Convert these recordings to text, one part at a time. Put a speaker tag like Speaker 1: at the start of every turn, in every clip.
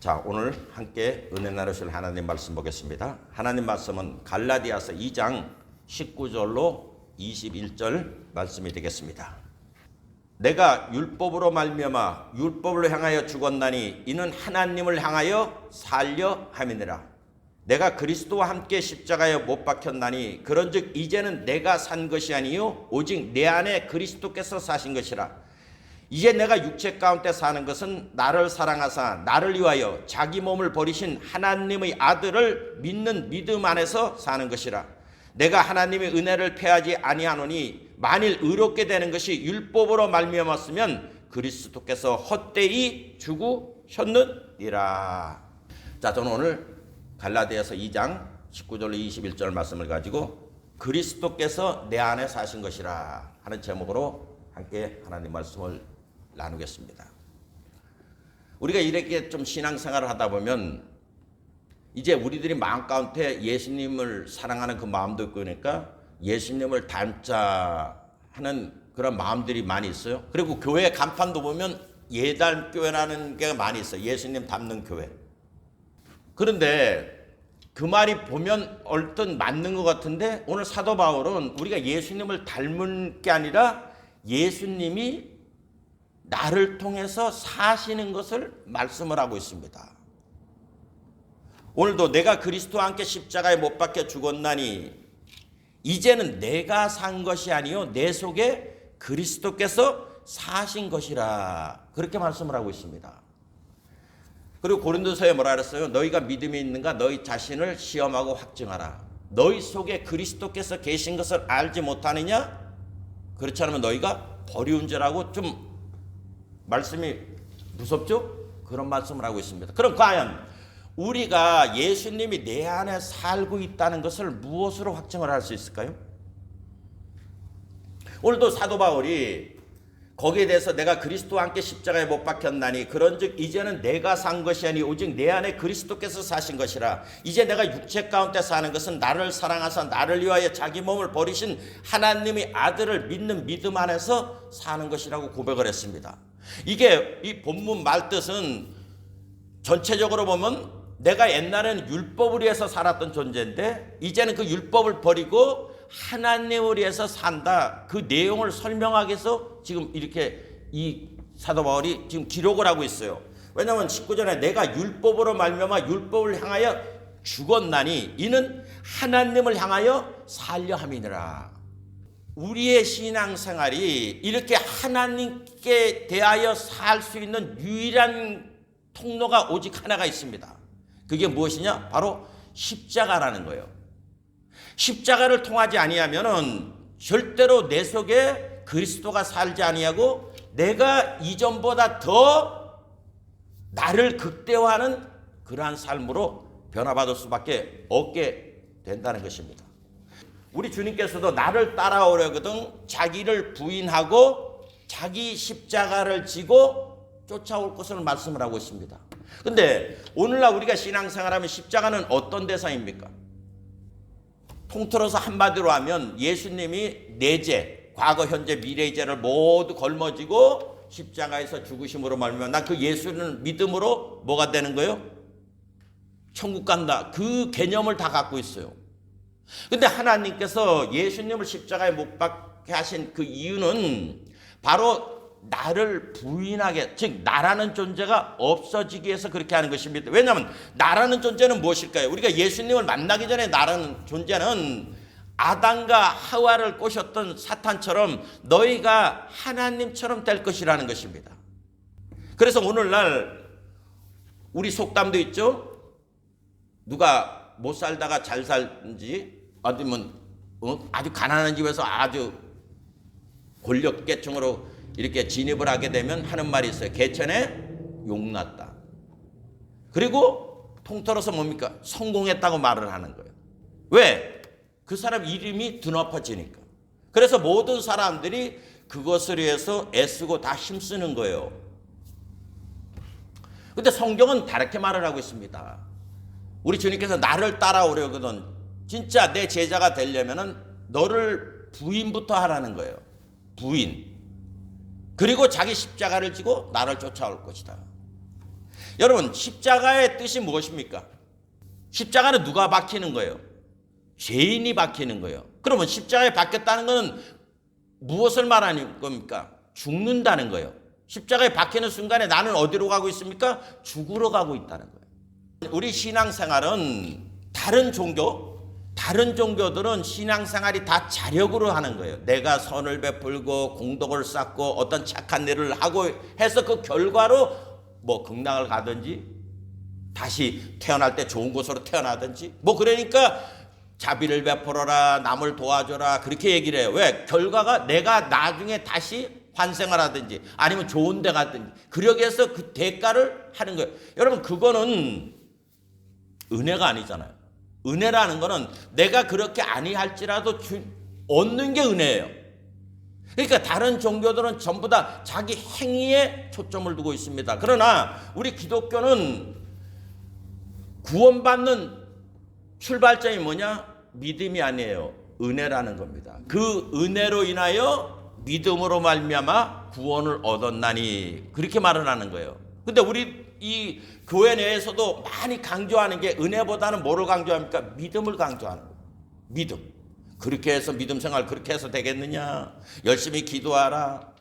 Speaker 1: 자, 오늘 함께 은혜 나누실 하나님 말씀 보겠습니다. 하나님 말씀은 갈라디아서 2장 19절로 21절 말씀이 되겠습니다. 내가 율법으로 말미암아 율법을 향하여 죽었나니 이는 하나님을 향하여 살려 함이니라. 내가 그리스도와 함께 십자가에 못 박혔나니 그런즉 이제는 내가 산 것이 아니요 오직 내 안에 그리스도께서 사신 것이라. 이제 내가 육체 가운데 사는 것은 나를 사랑하사 나를 위하여 자기 몸을 버리신 하나님의 아들을 믿는 믿음 안에서 사는 것이라. 내가 하나님의 은혜를 패하지 아니하노니 만일 의롭게 되는 것이 율법으로 말미암았으면 그리스도께서 헛되이 죽으셨느니라. 자, 저는 오늘 갈라디아서 2장 19절로 21절 말씀을 가지고 그리스도께서 내 안에 사신 것이라 하는 제목으로 함께 하나님 말씀을 나누겠습니다. 우리가 이렇게 좀 신앙생활을 하다 보면 이제 우리들이 마음 가운데 예수님을 사랑하는 그 마음도 있고 그러니까 예수님을 닮자 하는 그런 마음들이 많이 있어요. 그리고 교회 간판도 보면 예닮교회라는 게 많이 있어요. 예수님 닮는 교회. 그런데 그 말이 보면 얼뜻 맞는 것 같은데 오늘 사도 바울은 우리가 예수님을 닮은 게 아니라 예수님이 나를 통해서 사시는 것을 말씀을 하고 있습니다. 오늘도 내가 그리스도와 함께 십자가에 못 박혀 죽었나니 이제는 내가 산 것이 아니요 내 속에 그리스도께서 사신 것이라 그렇게 말씀을 하고 있습니다. 그리고 고린도서에 뭐라 그랬어요? 너희가 믿음이 있는가 너희 자신을 시험하고 확증하라. 너희 속에 그리스도께서 계신 것을 알지 못하느냐? 그렇지 않으면 너희가 버리운 자라고 좀 말씀이 무섭죠? 그런 말씀을 하고 있습니다. 그럼 과연 우리가 예수님이 내 안에 살고 있다는 것을 무엇으로 확증을 할 수 있을까요? 오늘도 사도 바울이 거기에 대해서 내가 그리스도와 함께 십자가에 못 박혔나니 그런즉 이제는 내가 산 것이 아니 오직 내 안에 그리스도께서 사신 것이라. 이제 내가 육체 가운데 사는 것은 나를 사랑하사 나를 위하여 자기 몸을 버리신 하나님의 아들을 믿는 믿음 안에서 사는 것이라고 고백을 했습니다. 이게 이 본문 말뜻은 전체적으로 보면 내가 옛날에는 율법을 위해서 살았던 존재인데 이제는 그 율법을 버리고 하나님을 위해서 산다. 그 내용을 설명하기 위해서 지금 이렇게 이 사도 바울이 지금 기록을 하고 있어요. 왜냐하면 19절에 내가 율법으로 말미암아 율법을 향하여 죽었나니 이는 하나님을 향하여 살려 함이니라. 우리의 신앙생활이 이렇게 하나님께 대하여 살 수 있는 유일한 통로가 오직 하나가 있습니다. 그게 무엇이냐? 바로 십자가라는 거예요. 십자가를 통하지 아니하면은 절대로 내 속에 그리스도가 살지 아니하고 내가 이전보다 더 나를 극대화하는 그러한 삶으로 변화받을 수밖에 없게 된다는 것입니다. 우리 주님께서도 나를 따라오려거든 자기를 부인하고 자기 십자가를 지고 쫓아올 것을 말씀을 하고 있습니다. 근데 오늘날 우리가 신앙생활하면 십자가는 어떤 대상입니까? 통틀어서 한마디로 하면 예수님이 내 죄, 과거, 현재, 미래의 죄를 모두 걸머지고 십자가에서 죽으심으로 말미암아 나 그 예수를 믿음으로 뭐가 되는 거예요? 천국 간다. 그 개념을 다 갖고 있어요. 근데 하나님께서 예수님을 십자가에 못 박게 하신 그 이유는 바로 나를 부인하게, 즉 나라는 존재가 없어지기 위해서 그렇게 하는 것입니다. 왜냐하면 나라는 존재는 무엇일까요? 우리가 예수님을 만나기 전에 나라는 존재는 아담과 하와를 꼬셨던 사탄처럼 너희가 하나님처럼 될 것이라는 것입니다. 그래서 오늘날 우리 속담도 있죠. 누가 못 살다가 잘 살지 아니면 아주 가난한 집에서 아주 권력계층으로 이렇게 진입을 하게 되면 하는 말이 있어요. 개천에 용났다. 그리고 통틀어서 뭡니까? 성공했다고 말을 하는 거예요. 왜? 그 사람 이름이 드높아지니까. 그래서 모든 사람들이 그것을 위해서 애쓰고 다 힘쓰는 거예요. 근데 성경은 다르게 말을 하고 있습니다. 우리 주님께서 나를 따라오려거든 진짜 내 제자가 되려면은 너를 부인부터 하라는 거예요. 부인. 그리고 자기 십자가를 지고 나를 쫓아올 것이다. 여러분, 십자가의 뜻이 무엇입니까? 십자가는 누가 박히는 거예요? 죄인이 박히는 거예요. 그러면 십자가에 박혔다는 것은 무엇을 말하는 겁니까? 죽는다는 거예요. 십자가에 박히는 순간에 나는 어디로 가고 있습니까? 죽으러 가고 있다는 거예요. 우리 신앙생활은 다른 종교들은 신앙생활이 다 자력으로 하는 거예요. 내가 선을 베풀고 공덕을 쌓고 어떤 착한 일을 하고 해서 그 결과로 뭐 극락을 가든지 다시 태어날 때 좋은 곳으로 태어나든지 뭐 그러니까 자비를 베풀어라, 남을 도와줘라 그렇게 얘기를 해요. 왜? 결과가 내가 나중에 다시 환생을 하든지 아니면 좋은 데 가든지 그러기 위해서 그 대가를 하는 거예요. 여러분, 그거는 은혜가 아니잖아요. 은혜라는 거는 내가 그렇게 아니할지라도 얻는 게 은혜예요. 그러니까 다른 종교들은 전부 다 자기 행위에 초점을 두고 있습니다. 그러나 우리 기독교는 구원받는 출발점이 뭐냐? 믿음이 아니에요. 은혜라는 겁니다. 그 은혜로 인하여 믿음으로 말미암아 구원을 얻었나니 그렇게 말을 하는 거예요. 근데 우리 이 교회 내에서도 많이 강조하는 게 은혜보다는 뭐를 강조합니까? 믿음을 강조하는 거예요. 믿음. 그렇게 해서 믿음 생활 그렇게 해서 되겠느냐? 열심히 기도하라.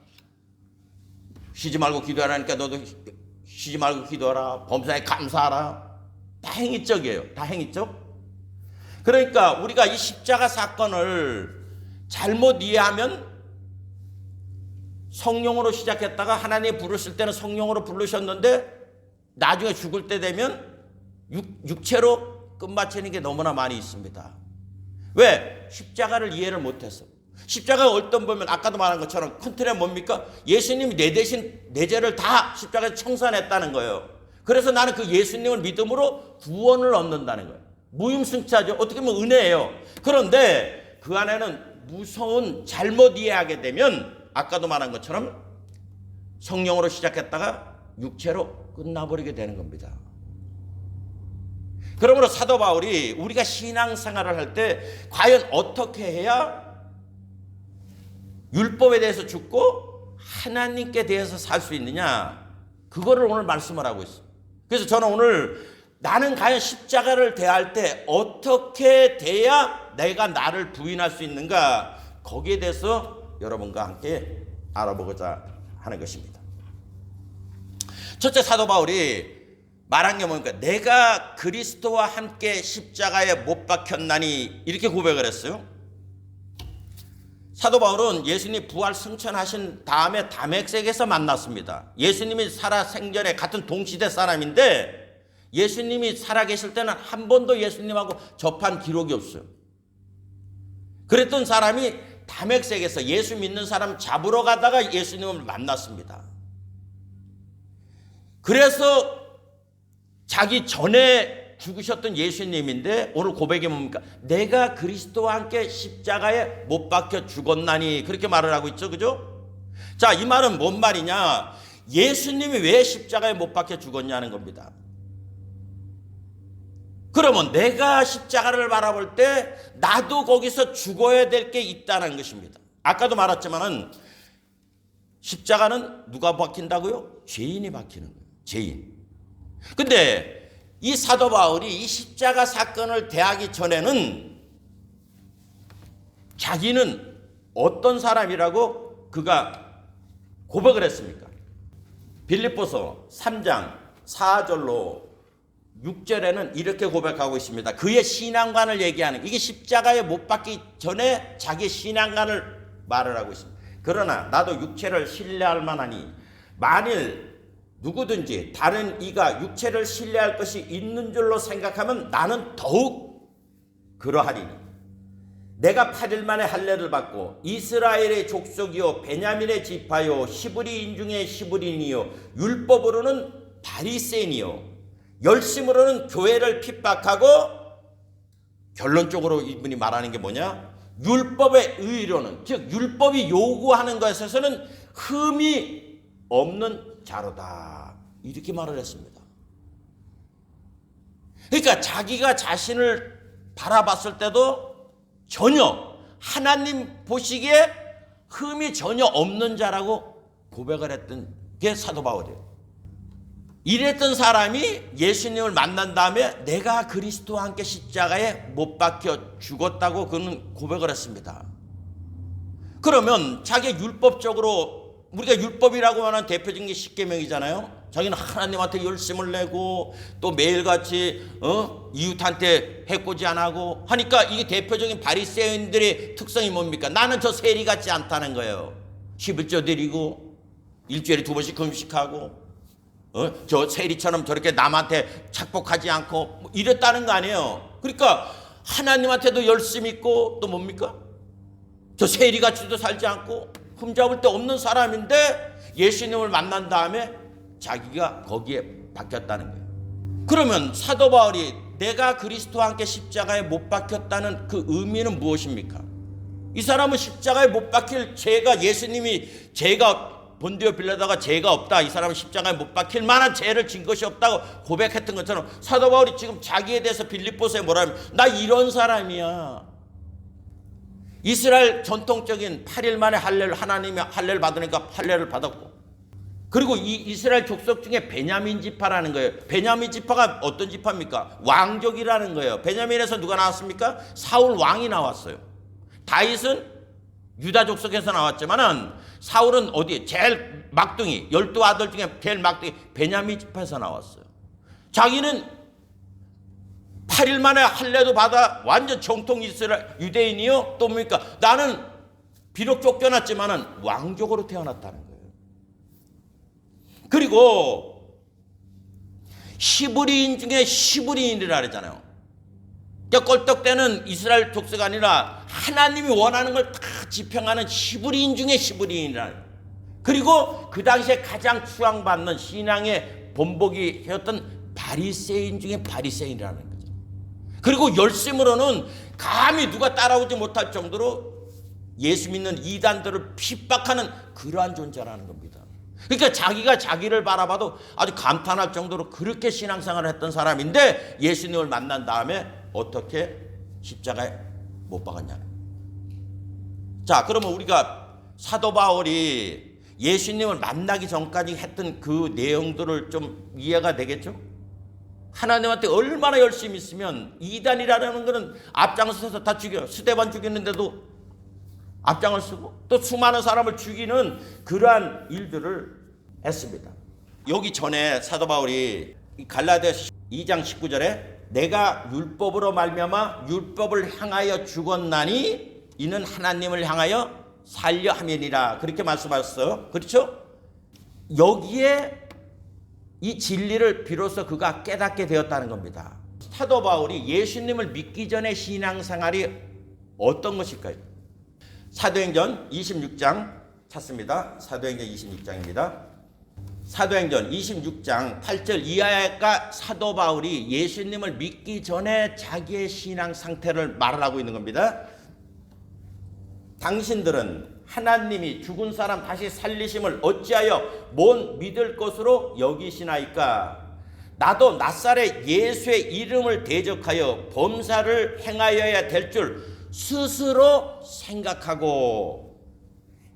Speaker 1: 쉬지 말고 기도하라니까 너도 쉬지 말고 기도하라. 범사에 감사하라. 다 행위적이에요. 다 행위적. 그러니까 우리가 이 십자가 사건을 잘못 이해하면 성령으로 시작했다가 하나님이 부르실 때는 성령으로 부르셨는데 나중에 죽을 때 되면 육체로 끝마치는 게 너무나 많이 있습니다. 왜? 십자가를 이해를 못해서. 십자가가 어떤 보면 아까도 말한 것처럼 큰 틀에 뭡니까? 예수님이 내 대신 내 죄를 다 십자가에 청산했다는 거예요. 그래서 나는 그 예수님을 믿음으로 구원을 얻는다는 거예요. 무임승차죠. 어떻게 보면 은혜예요. 그런데 그 안에는 무서운 잘못 이해하게 되면 아까도 말한 것처럼 성령으로 시작했다가 육체로 끝나버리게 되는 겁니다. 그러므로 사도 바울이 우리가 신앙생활을 할 때 과연 어떻게 해야 율법에 대해서 죽고 하나님께 대해서 살 수 있느냐, 그거를 오늘 말씀을 하고 있어요. 그래서 저는 오늘 나는 과연 십자가를 대할 때 어떻게 돼야 내가 나를 부인할 수 있는가, 거기에 대해서 여러분과 함께 알아보고자 하는 것입니다. 첫째, 사도 바울이 말한 게 뭡니까? 내가 그리스도와 함께 십자가에 못 박혔나니, 이렇게 고백을 했어요. 사도 바울은 예수님 부활 승천하신 다음에 다메섹에서 만났습니다. 예수님이 살아 생전에 같은 동시대 사람인데 예수님이 살아계실 때는 한 번도 예수님하고 접한 기록이 없어요. 그랬던 사람이 다메섹에서 예수 믿는 사람 잡으러 가다가 예수님을 만났습니다. 그래서 자기 전에 죽으셨던 예수님인데 오늘 고백이 뭡니까? 내가 그리스도와 함께 십자가에 못 박혀 죽었나니, 그렇게 말을 하고 있죠. 그죠? 자, 이 말은 뭔 말이냐? 예수님이 왜 십자가에 못 박혀 죽었냐는 겁니다. 그러면 내가 십자가를 바라볼 때 나도 거기서 죽어야 될 게 있다는 것입니다. 아까도 말했지만은 십자가는 누가 박힌다고요? 죄인이 박히는 거예요. 죄인. 근데 이 사도 바울이 이 십자가 사건을 대하기 전에는 자기는 어떤 사람이라고 그가 고백을 했습니까? 빌립보서 3장 4절로 6절에는 이렇게 고백하고 있습니다. 그의 신앙관을 얘기하는, 이게 십자가에 못 박기 전에 자기 신앙관을 말을 하고 있습니다. 그러나 나도 육체를 신뢰할 만하니 만일 누구든지 다른 이가 육체를 신뢰할 것이 있는 줄로 생각하면 나는 더욱 그러하리니, 내가 8일 만에 할례를 받고 이스라엘의 족속이요 베냐민의 지파요 히브리인 중에 히브리인이요 율법으로는 바리새인이요 열심으로는 교회를 핍박하고, 결론적으로 이분이 말하는 게 뭐냐? 율법의 의로는, 즉 율법이 요구하는 것에서는 흠이 없는 자로다, 이렇게 말을 했습니다. 그러니까 자기가 자신을 바라봤을 때도 전혀 하나님 보시기에 흠이 전혀 없는 자라고 고백을 했던 게 사도 바울이에요. 이랬던 사람이 예수님을 만난 다음에 내가 그리스도와 함께 십자가에 못 박혀 죽었다고 그는 고백을 했습니다. 그러면 자기 율법적으로, 우리가 율법이라고 하는 대표적인 게 십계명이잖아요. 자기는 하나님한테 열심을 내고 또 매일같이 이웃한테 해코지 안 하고 하니까 이게 대표적인 바리새인들의 특성이 뭡니까? 나는 저 세리 같지 않다는 거예요. 11조 드리고 일주일에 2번씩 금식하고 저 세리처럼 저렇게 남한테 착복하지 않고 뭐 이랬다는 거 아니에요. 그러니까 하나님한테도 열심 있고 또 뭡니까? 저 세리같이도 살지 않고 흠잡을 데 없는 사람인데 예수님을 만난 다음에 자기가 거기에 박혔다는 거예요. 그러면 사도 바울이 내가 그리스도와 함께 십자가에 못 박혔다는 그 의미는 무엇입니까? 이 사람은 십자가에 못 박힐 죄가, 예수님이 죄가 본디오 빌라다가 죄가 없다, 이 사람은 십자가에 못 박힐 만한 죄를 진 것이 없다고 고백했던 것처럼 사도 바울이 지금 자기에 대해서 빌립보서에 뭐라 하면 나 이런 사람이야. 이스라엘 전통적인 8일 만에 할례를, 하나님이 할례를 받으니까 할례를 받았고, 그리고 이 이스라엘 족속 중에 베냐민 지파라는 거예요. 베냐민 지파가 어떤 지파입니까? 왕족이라는 거예요. 베냐민에서 누가 나왔습니까? 사울 왕이 나왔어요. 다윗은 유다 족속에서 나왔지만은 사울은 어디? 제일 막둥이, 12아들 중에 제일 막둥이 베냐민 지파에서 나왔어요. 자기는 8일 만에 할례도 받아 완전 정통 이스라엘 유대인이요. 또 뭡니까? 나는 비록 쫓겨났지만은 왕족으로 태어났다는 거예요. 그리고 히브리인 중에 히브리인이라 그러잖아요. 그러니까 껄떡대는 이스라엘 족쇄가 아니라 하나님이 원하는 걸 다 지평하는 히브리인 중에 히브리인이라. 그리고 그 당시에 가장 추앙받는 신앙의 본보기였던 바리새인 중에 바리새인이라는 거죠. 그리고 열심으로는 감히 누가 따라오지 못할 정도로 예수 믿는 이단들을 핍박하는 그러한 존재라는 겁니다. 그러니까 자기가 자기를 바라봐도 아주 감탄할 정도로 그렇게 신앙생활을 했던 사람인데 예수님을 만난 다음에 어떻게 십자가에 못 박았냐. 자, 그러면 우리가 사도 바울이 예수님을 만나기 전까지 했던 그 내용들을 좀 이해가 되겠죠? 하나님한테 얼마나 열심히 있으면 이단이라는 것은 앞장서서 다 죽여요. 스데반 죽였는데도 앞장을 쓰고 또 수많은 사람을 죽이는 그러한 일들을 했습니다. 여기 전에 사도 바울이 갈라디아 2장 19절에 내가 율법으로 말미암아 율법을 향하여 죽었나니 이는 하나님을 향하여 살려 함이니라 그렇게 말씀하셨어요. 그렇죠? 여기에 이 진리를 비로소 그가 깨닫게 되었다는 겁니다. 사도 바울이 예수님을 믿기 전에 신앙생활이 어떤 것일까요? 사도행전 26장 찾습니다. 사도행전 26장입니다. 사도행전 26장 8절 이하가 사도 바울이 예수님을 믿기 전에 자기의 신앙 상태를 말을 하고 있는 겁니다. 당신들은 하나님이 죽은 사람 다시 살리심을 어찌하여 못 믿을 것으로 여기시나이까? 나도 낫사렛 예수의 이름을 대적하여 범사를 행하여야 될 줄 스스로 생각하고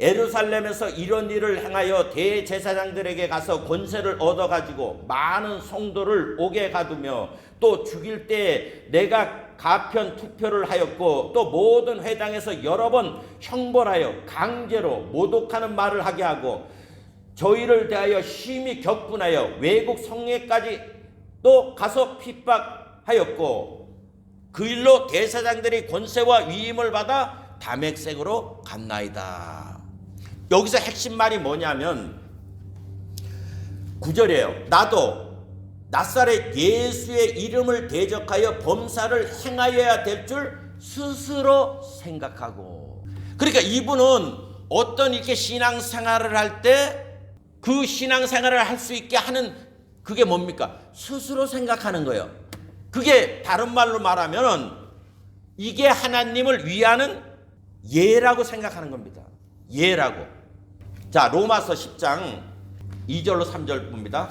Speaker 1: 예루살렘에서 이런 일을 행하여 대제사장들에게 가서 권세를 얻어가지고 많은 성도를 옥에 가두며 또 죽일 때 내가 가편 투표를 하였고 또 모든 회당에서 여러 번 형벌하여 강제로 모독하는 말을 하게 하고 저희를 대하여 심히 격분하여 외국 성회까지 또 가서 핍박하였고 그 일로 대제사장들이 권세와 위임을 받아 다맥색으로 갔나이다. 여기서 핵심 말이 뭐냐면 9절이에요. 나도 낫사렛 예수의 이름을 대적하여 범사를 행하여야 될 줄 스스로 생각하고. 그러니까 이분은 어떤 이렇게 신앙생활을 할 때 그 신앙생활을 할 수 있게 하는 그게 뭡니까? 스스로 생각하는 거예요. 그게 다른 말로 말하면 이게 하나님을 위하는 예라고 생각하는 겁니다. 예라고. 자, 로마서 10장 2절로 3절 봅니다.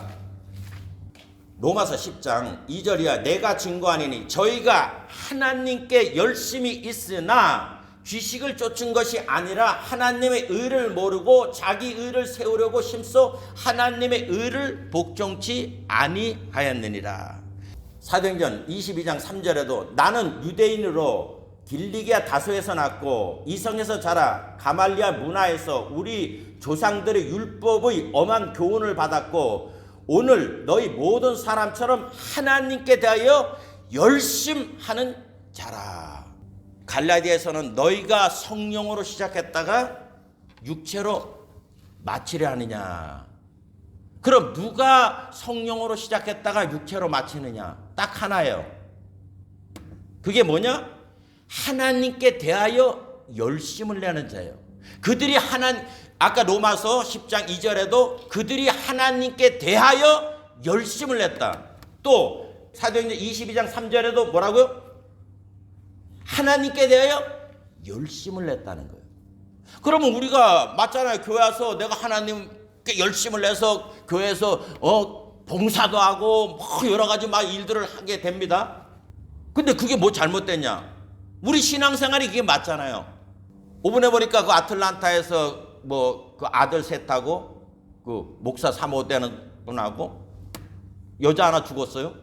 Speaker 1: 로마서 10장 2절이야. 내가 증거하니니 저희가 하나님께 열심히 있으나 지식을 쫓은 것이 아니라 하나님의 의를 모르고 자기 의를 세우려고 힘써 하나님의 의를 복종치 아니하였느니라. 사도행전 22장 3절에도 나는 유대인으로 길리기아 다소에서 났고 이성에서 자라 가말리아 문화에서 우리 조상들의 율법의 엄한 교훈을 받았고 오늘 너희 모든 사람처럼 하나님께 대하여 열심하는 자라. 갈라디아에서는 너희가 성령으로 시작했다가 육체로 마치려 하느냐. 그럼 누가 성령으로 시작했다가 육체로 마치느냐? 딱 하나예요. 그게 뭐냐? 하나님께 대하여 열심을 내는 자예요. 그들이 아까 로마서 10장 2절에도 그들이 하나님께 대하여 열심을 냈다. 또 사도행전 22장 3절에도 뭐라고요? 하나님께 대하여 열심을 냈다는 거예요. 그러면 우리가 맞잖아요. 교회 와서 내가 하나님께 열심을 내서 교회에서 봉사도 하고 뭐 여러 가지 막 일들을 하게 됩니다. 근데 그게 뭐 잘못됐냐? 우리 신앙생활이 그게 맞잖아요. 이번에 보니까 그 아틀란타에서 뭐 그 아들 셋하고 그 목사 3호 되는 분하고 여자 하나 죽었어요.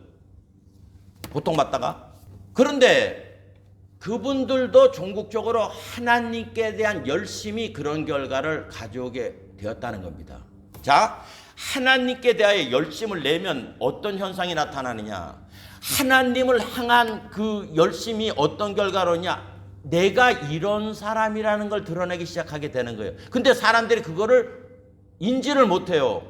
Speaker 1: 고통받다가. 그런데 그분들도 종국적으로 하나님께 대한 열심이 그런 결과를 가져오게 되었다는 겁니다. 자, 하나님께 대하여 열심을 내면 어떤 현상이 나타나느냐? 하나님을 향한 그 열심이 어떤 결과로냐? 내가 이런 사람이라는 걸 드러내기 시작하게 되는 거예요. 근데 사람들이 그거를 인지를 못해요.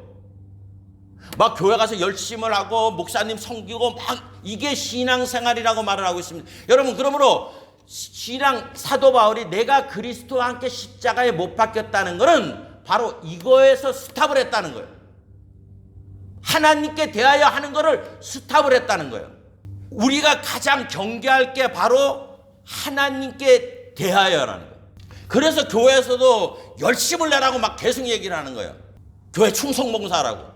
Speaker 1: 막 교회 가서 열심을 하고 목사님 섬기고 막 이게 신앙생활이라고 말을 하고 있습니다. 여러분, 그러므로 신앙 사도 바울이 내가 그리스도와 함께 십자가에 못 박혔다는 것은 바로 이거에서 스탑을 했다는 거예요. 하나님께 대하여 하는 것을 스탑을 했다는 거예요. 우리가 가장 경계할 게 바로 하나님께 대하여라는 거예요. 그래서 교회에서도 열심을 내라고 막 계속 얘기를 하는 거예요. 교회 충성봉사라고.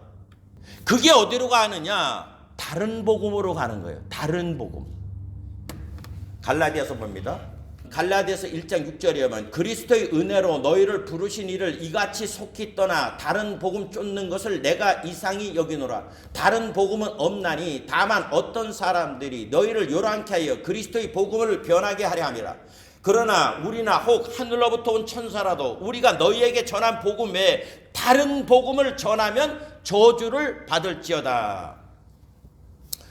Speaker 1: 그게 어디로 가느냐? 다른 복음으로 가는 거예요. 다른 복음. 갈라디아서 봅니다. 갈라디아서 1장 6절에 보면 그리스도의 은혜로 너희를 부르신 이를 이같이 속히 떠나 다른 복음 쫓는 것을 내가 이상히 여기노라. 다른 복음은 없나니 다만 어떤 사람들이 너희를 요란케 하여 그리스도의 복음을 변하게 하려 함이라. 그러나 우리나 혹 하늘로부터 온 천사라도 우리가 너희에게 전한 복음 외에 다른 복음을 전하면 저주를 받을지어다.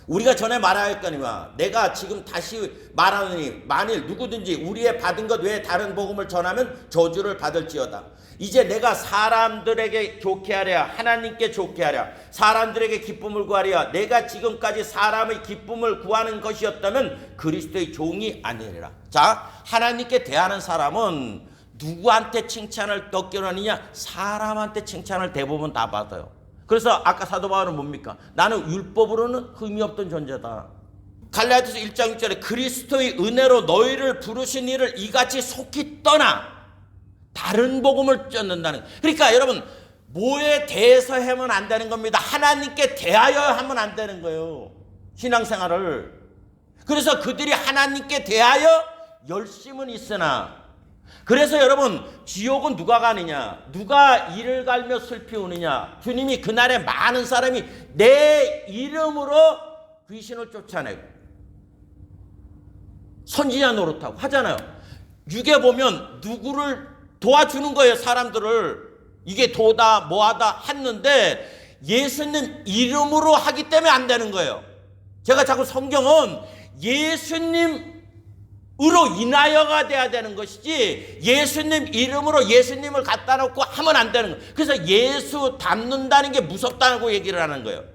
Speaker 1: 우리가 전에 말하였거니와 내가 지금 다시 말하노니 만일 누구든지 우리의 받은 것 외에 다른 복음을 전하면 저주를 받을지어다. 이제 내가 사람들에게 좋게 하랴 하나님께 좋게 하랴 사람들에게 기쁨을 구하랴 내가 지금까지 사람의 기쁨을 구하는 것이었다면 그리스도의 종이 아니리라. 자, 하나님께 대하는 사람은 누구한테 칭찬을 얻기로 하느냐? 사람한테 칭찬을 대부분 다 받아요. 그래서 아까 사도 바울은 뭡니까? 나는 율법으로는 흠이 없던 존재다. 갈라디아서 1장 6절에 그리스도의 은혜로 너희를 부르신 이를 이같이 속히 떠나 다른 복음을 쫓는다는. 그러니까 여러분, 뭐에 대해서 하면 안 되는 겁니다. 하나님께 대하여 하면 안 되는 거예요. 신앙생활을. 그래서 그들이 하나님께 대하여 열심은 있으나, 그래서 여러분, 지옥은 누가 가느냐? 누가 이를 갈며 슬피 우느냐? 주님이 그날에 많은 사람이 내 이름으로 귀신을 쫓아내고 선지자 노릇하고 하잖아요. 육에 보면 누구를 도와주는 거예요. 사람들을. 이게 도다 뭐하다 했는데 예수님 이름으로 하기 때문에 안 되는 거예요. 제가 자꾸 성경은 예수님 으로 인하여가 돼야 되는 것이지 예수님 이름으로 예수님을 갖다 놓고 하면 안 되는 거예요. 그래서 예수 닮는다는 게 무섭다고 얘기를 하는 거예요.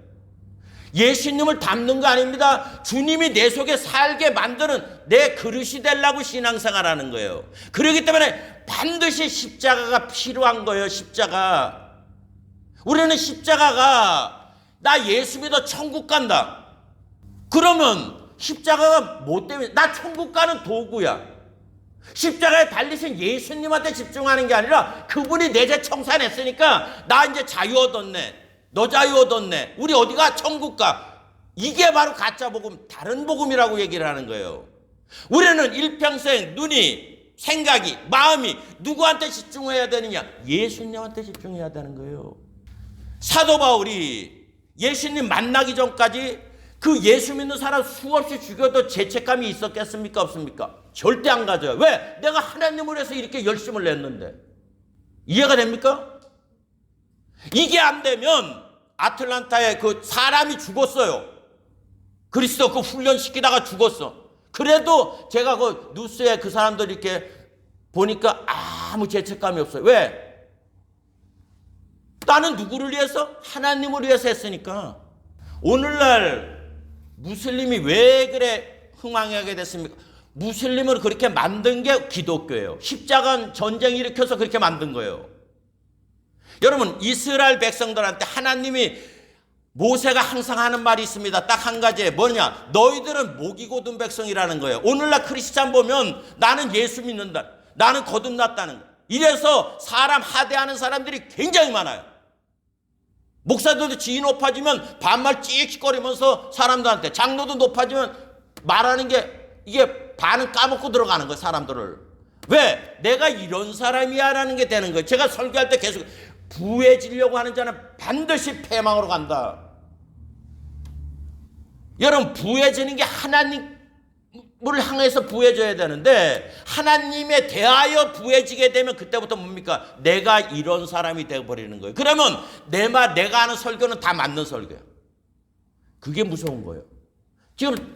Speaker 1: 예수님을 닮는 거 아닙니다. 주님이 내 속에 살게 만드는 내 그릇이 되려고 신앙생활하는 거예요. 그렇기 때문에 반드시 십자가가 필요한 거예요. 십자가. 우리는 십자가가 나 예수 믿어 천국 간다. 그러면 십자가가 뭐 때문에? 나 천국 가는 도구야. 십자가에 달리신 예수님한테 집중하는 게 아니라 그분이 내 죄 청산했으니까 나 이제 자유 얻었네. 너 자유 얻었네. 우리 어디가? 천국 가. 이게 바로 가짜 복음, 다른 복음이라고 얘기를 하는 거예요. 우리는 일평생 눈이 생각이, 마음이 누구한테 집중해야 되느냐? 예수님한테 집중해야 되는 거예요. 사도 바울이 예수님 만나기 전까지 그 예수 믿는 사람 수없이 죽여도 죄책감이 있었겠습니까? 없습니까? 절대 안 가져요. 왜? 내가 하나님을 위해서 이렇게 열심을 냈는데. 이해가 됩니까? 이게 안 되면 아틀란타에 그 사람이 죽었어요. 그리스도 그 훈련시키다가 죽었어. 그래도 제가 그 뉴스에 그 사람들 이렇게 보니까 아무 죄책감이 없어요. 왜? 나는 누구를 위해서? 하나님을 위해서 했으니까. 오늘날 무슬림이 왜 그래 흥황하게 됐습니까? 무슬림을 그렇게 만든 게 기독교예요. 십자가 전쟁 일으켜서 그렇게 만든 거예요. 여러분, 이스라엘 백성들한테 하나님이 모세가 항상 하는 말이 있습니다. 딱 한 가지. 뭐냐? 너희들은 목이 곧은 백성이라는 거예요. 오늘날 크리스찬 보면 나는 예수 믿는다. 나는 거듭났다는 거예요. 이래서 사람 하대하는 사람들이 굉장히 많아요. 목사들도 지위 높아지면 반말 찌익거리면서 사람들한테, 장로도 높아지면 말하는 게 이게 반은 까먹고 들어가는 거예요. 사람들을. 왜? 내가 이런 사람이야 라는 게 되는 거예요. 제가 설교할 때 계속 부해지려고 하는 자는 반드시 패망으로 간다. 여러분, 부해지는 게 하나님을 향해서 부해져야 되는데 하나님에 대하여 부해지게 되면 그때부터 뭡니까? 내가 이런 사람이 되어버리는 거예요. 그러면 내가 하는 설교는 다 맞는 설교예요. 그게 무서운 거예요. 지금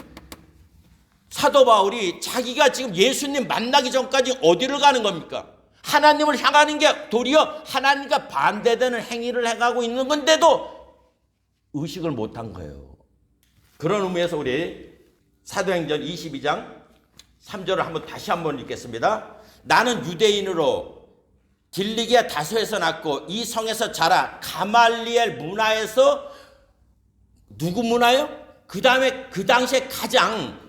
Speaker 1: 사도 바울이 자기가 지금 예수님 만나기 전까지 어디를 가는 겁니까? 하나님을 향하는 게 도리어 하나님과 반대되는 행위를 해가고 있는 건데도 의식을 못한 거예요. 그런 의미에서 우리 사도행전 22장 3절을 다시 한번 읽겠습니다. 나는 유대인으로 길리기아 다소에서 났고 이 성에서 자라 가말리엘 문화에서 누구 문화요? 그 다음에 그 당시에 가장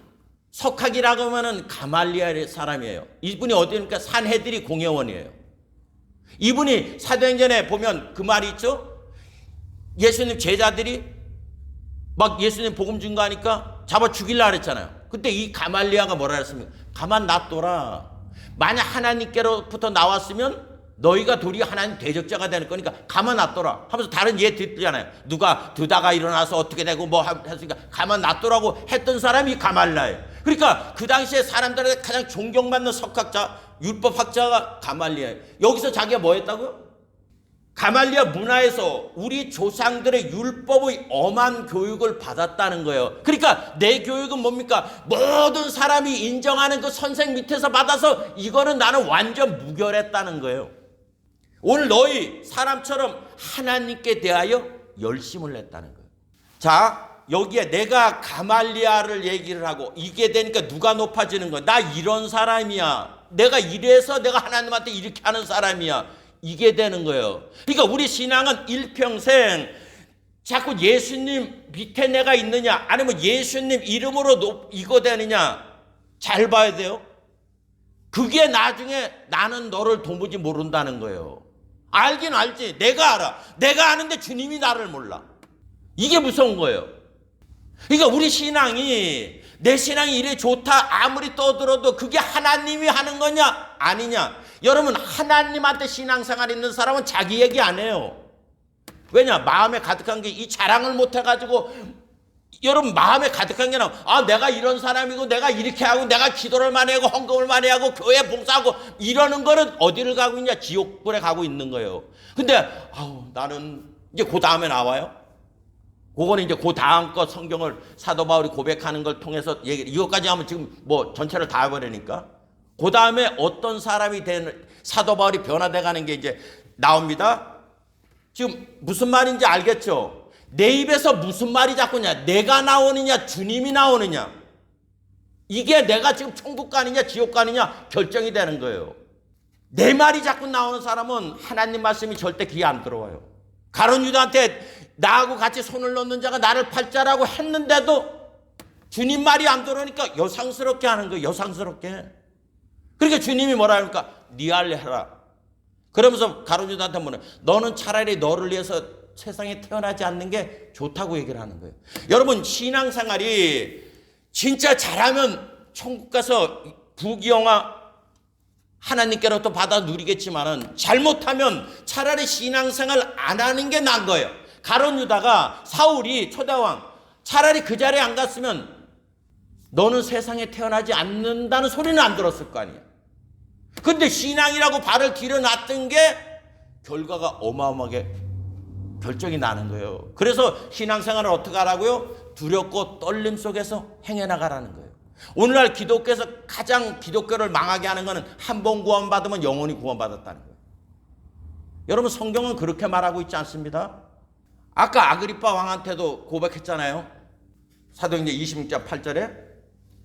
Speaker 1: 석학이라고 하면은 가말리엘의 사람이에요. 이분이 어디입니까? 산헤드리 공회원이에요. 이분이 사도행전에 보면 그 말이 있죠. 예수님 제자들이 막 예수님 복음 증거하니까 잡아 죽이려고 그랬잖아요. 그때 이 가말리아가 뭐라 그랬습니까? 가만 놔둬라. 만약 하나님께로부터 나왔으면 너희가 도리어 하나님 대적자가 되는 거니까 가만 놔둬라 하면서 다른 예 듣잖아요. 누가 드다가 일어나서 어떻게 되고 뭐 했으니까 가만 놔둬라고 했던 사람이 가말리아예요. 그러니까 그 당시에 사람들에게 가장 존경받는 석학자, 율법학자가 가말리아예요. 여기서 자기가 뭐 했다고요? 가말리아 문화에서 우리 조상들의 율법의 엄한 교육을 받았다는 거예요. 그러니까 내 교육은 뭡니까? 모든 사람이 인정하는 그 선생 밑에서 받아서 이거는 나는 완전 무결했다는 거예요. 오늘 너희 사람처럼 하나님께 대하여 열심을 냈다는 거예요. 자, 여기에 내가 가말리아를 얘기를 하고 이게 되니까 누가 높아지는 거야? 나 이런 사람이야. 내가 이래서 내가 하나님한테 이렇게 하는 사람이야. 이게 되는 거예요. 그러니까 우리 신앙은 일평생 자꾸 예수님 밑에 내가 있느냐 아니면 예수님 이름으로 이거 되느냐 잘 봐야 돼요. 그게 나중에 나는 너를 도무지 모른다는 거예요. 알긴 알지. 내가 알아. 내가 아는데 주님이 나를 몰라. 이게 무서운 거예요. 그러니까 우리 신앙이 내 신앙이 이래 좋다 아무리 떠들어도 그게 하나님이 하는 거냐 아니냐. 여러분, 하나님한테 신앙생활 있는 사람은 자기 얘기 안 해요. 왜냐? 마음에 가득한 게 이 자랑을 못 해가지고 여러분 마음에 가득한 게 내가 이런 사람이고 내가 이렇게 하고 내가 기도를 많이 하고 헌금을 많이 하고 교회 봉사하고 이러는 거는 어디를 가고 있냐? 지옥불에 가고 있는 거예요. 근데 나는 이제 그 다음에 나와요. 그거는 이제 그 다음 거 성경을 사도 바울이 고백하는 걸 통해서 이것까지 하면 지금 뭐 전체를 다 해버리니까 그 다음에 어떤 사람이 되는 사도 바울이 변화돼 가는 게 이제 나옵니다. 지금 무슨 말인지 알겠죠? 내 입에서 무슨 말이 자꾸냐? 내가 나오느냐 주님이 나오느냐? 이게 내가 지금 천국 가느냐 지옥 가느냐 결정이 되는 거예요. 내 말이 자꾸 나오는 사람은 하나님 말씀이 절대 귀에 안 들어와요. 가룟 유다한테 나하고 같이 손을 넣는 자가 나를 팔자라고 했는데도 주님 말이 안 들어오니까 여상스럽게 하는 거예요. 여상스럽게. 그러니까 주님이 뭐라 합니까? 네 할래 해라. 그러면서 가룟 유다한테 뭐냐? 너는 차라리 너를 위해서 세상에 태어나지 않는 게 좋다고 얘기를 하는 거예요. 여러분, 신앙생활이 진짜 잘하면 천국 가서 부귀영화 하나님께로부터 받아 누리겠지만은 잘못하면 차라리 신앙생활 안 하는 게 나은 거예요. 가룟 유다가 사울이 초대왕 차라리 그 자리에 안 갔으면 너는 세상에 태어나지 않는다는 소리는 안 들었을 거 아니에요. 근데 신앙이라고 발을 들여놨던 게 결과가 어마어마하게 결정이 나는 거예요. 그래서 신앙생활을 어떻게 하라고요? 두렵고 떨림 속에서 행해나가라는 거예요. 오늘날 기독교에서 가장 기독교를 망하게 하는 것은 한 번 구원받으면 영원히 구원받았다는 거예요. 여러분 성경은 그렇게 말하고 있지 않습니다. 아까 아그리파 왕한테도 고백했잖아요. 사도행전 26장 8절에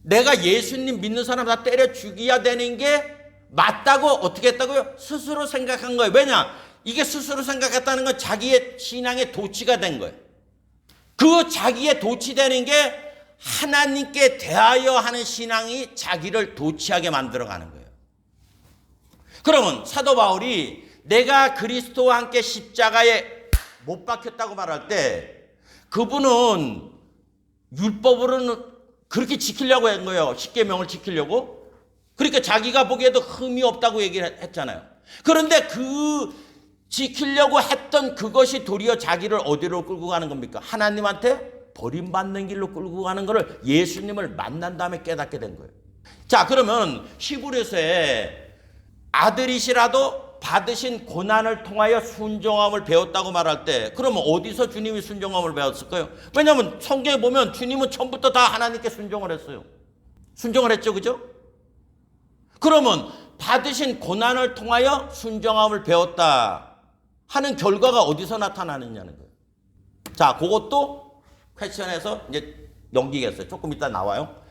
Speaker 1: 내가 예수님 믿는 사람 다 때려 죽여야 되는 게 맞다고 어떻게 했다고요? 스스로 생각한 거예요. 왜냐? 이게 스스로 생각했다는 건 자기의 신앙의 도취가 된 거예요. 그 자기의 도취되는 게 하나님께 대하여 하는 신앙이 자기를 도취하게 만들어가는 거예요. 그러면 사도 바울이 내가 그리스도와 함께 십자가에 못 박혔다고 말할 때 그분은 율법으로는 그렇게 지키려고 한 거예요. 십계명을 지키려고. 그러니까 자기가 보기에도 흠이 없다고 얘기를 했잖아요. 그런데 그 지키려고 했던 그것이 도리어 자기를 어디로 끌고 가는 겁니까? 하나님한테 버림받는 길로 끌고 가는 것을 예수님을 만난 다음에 깨닫게 된 거예요. 자, 그러면 히브리서에 아들이시라도 받으신 고난을 통하여 순종함을 배웠다고 말할 때 그러면 어디서 주님이 순종함을 배웠을까요? 왜냐하면 성경에 보면 주님은 처음부터 다 하나님께 순종을 했어요. 순종을 했죠, 그죠? 그러면 받으신 고난을 통하여 순종함을 배웠다 하는 결과가 어디서 나타나느냐는 거예요. 자, 그것도 퀘스천에서 이제 넘기겠어요. 조금 이따 나와요.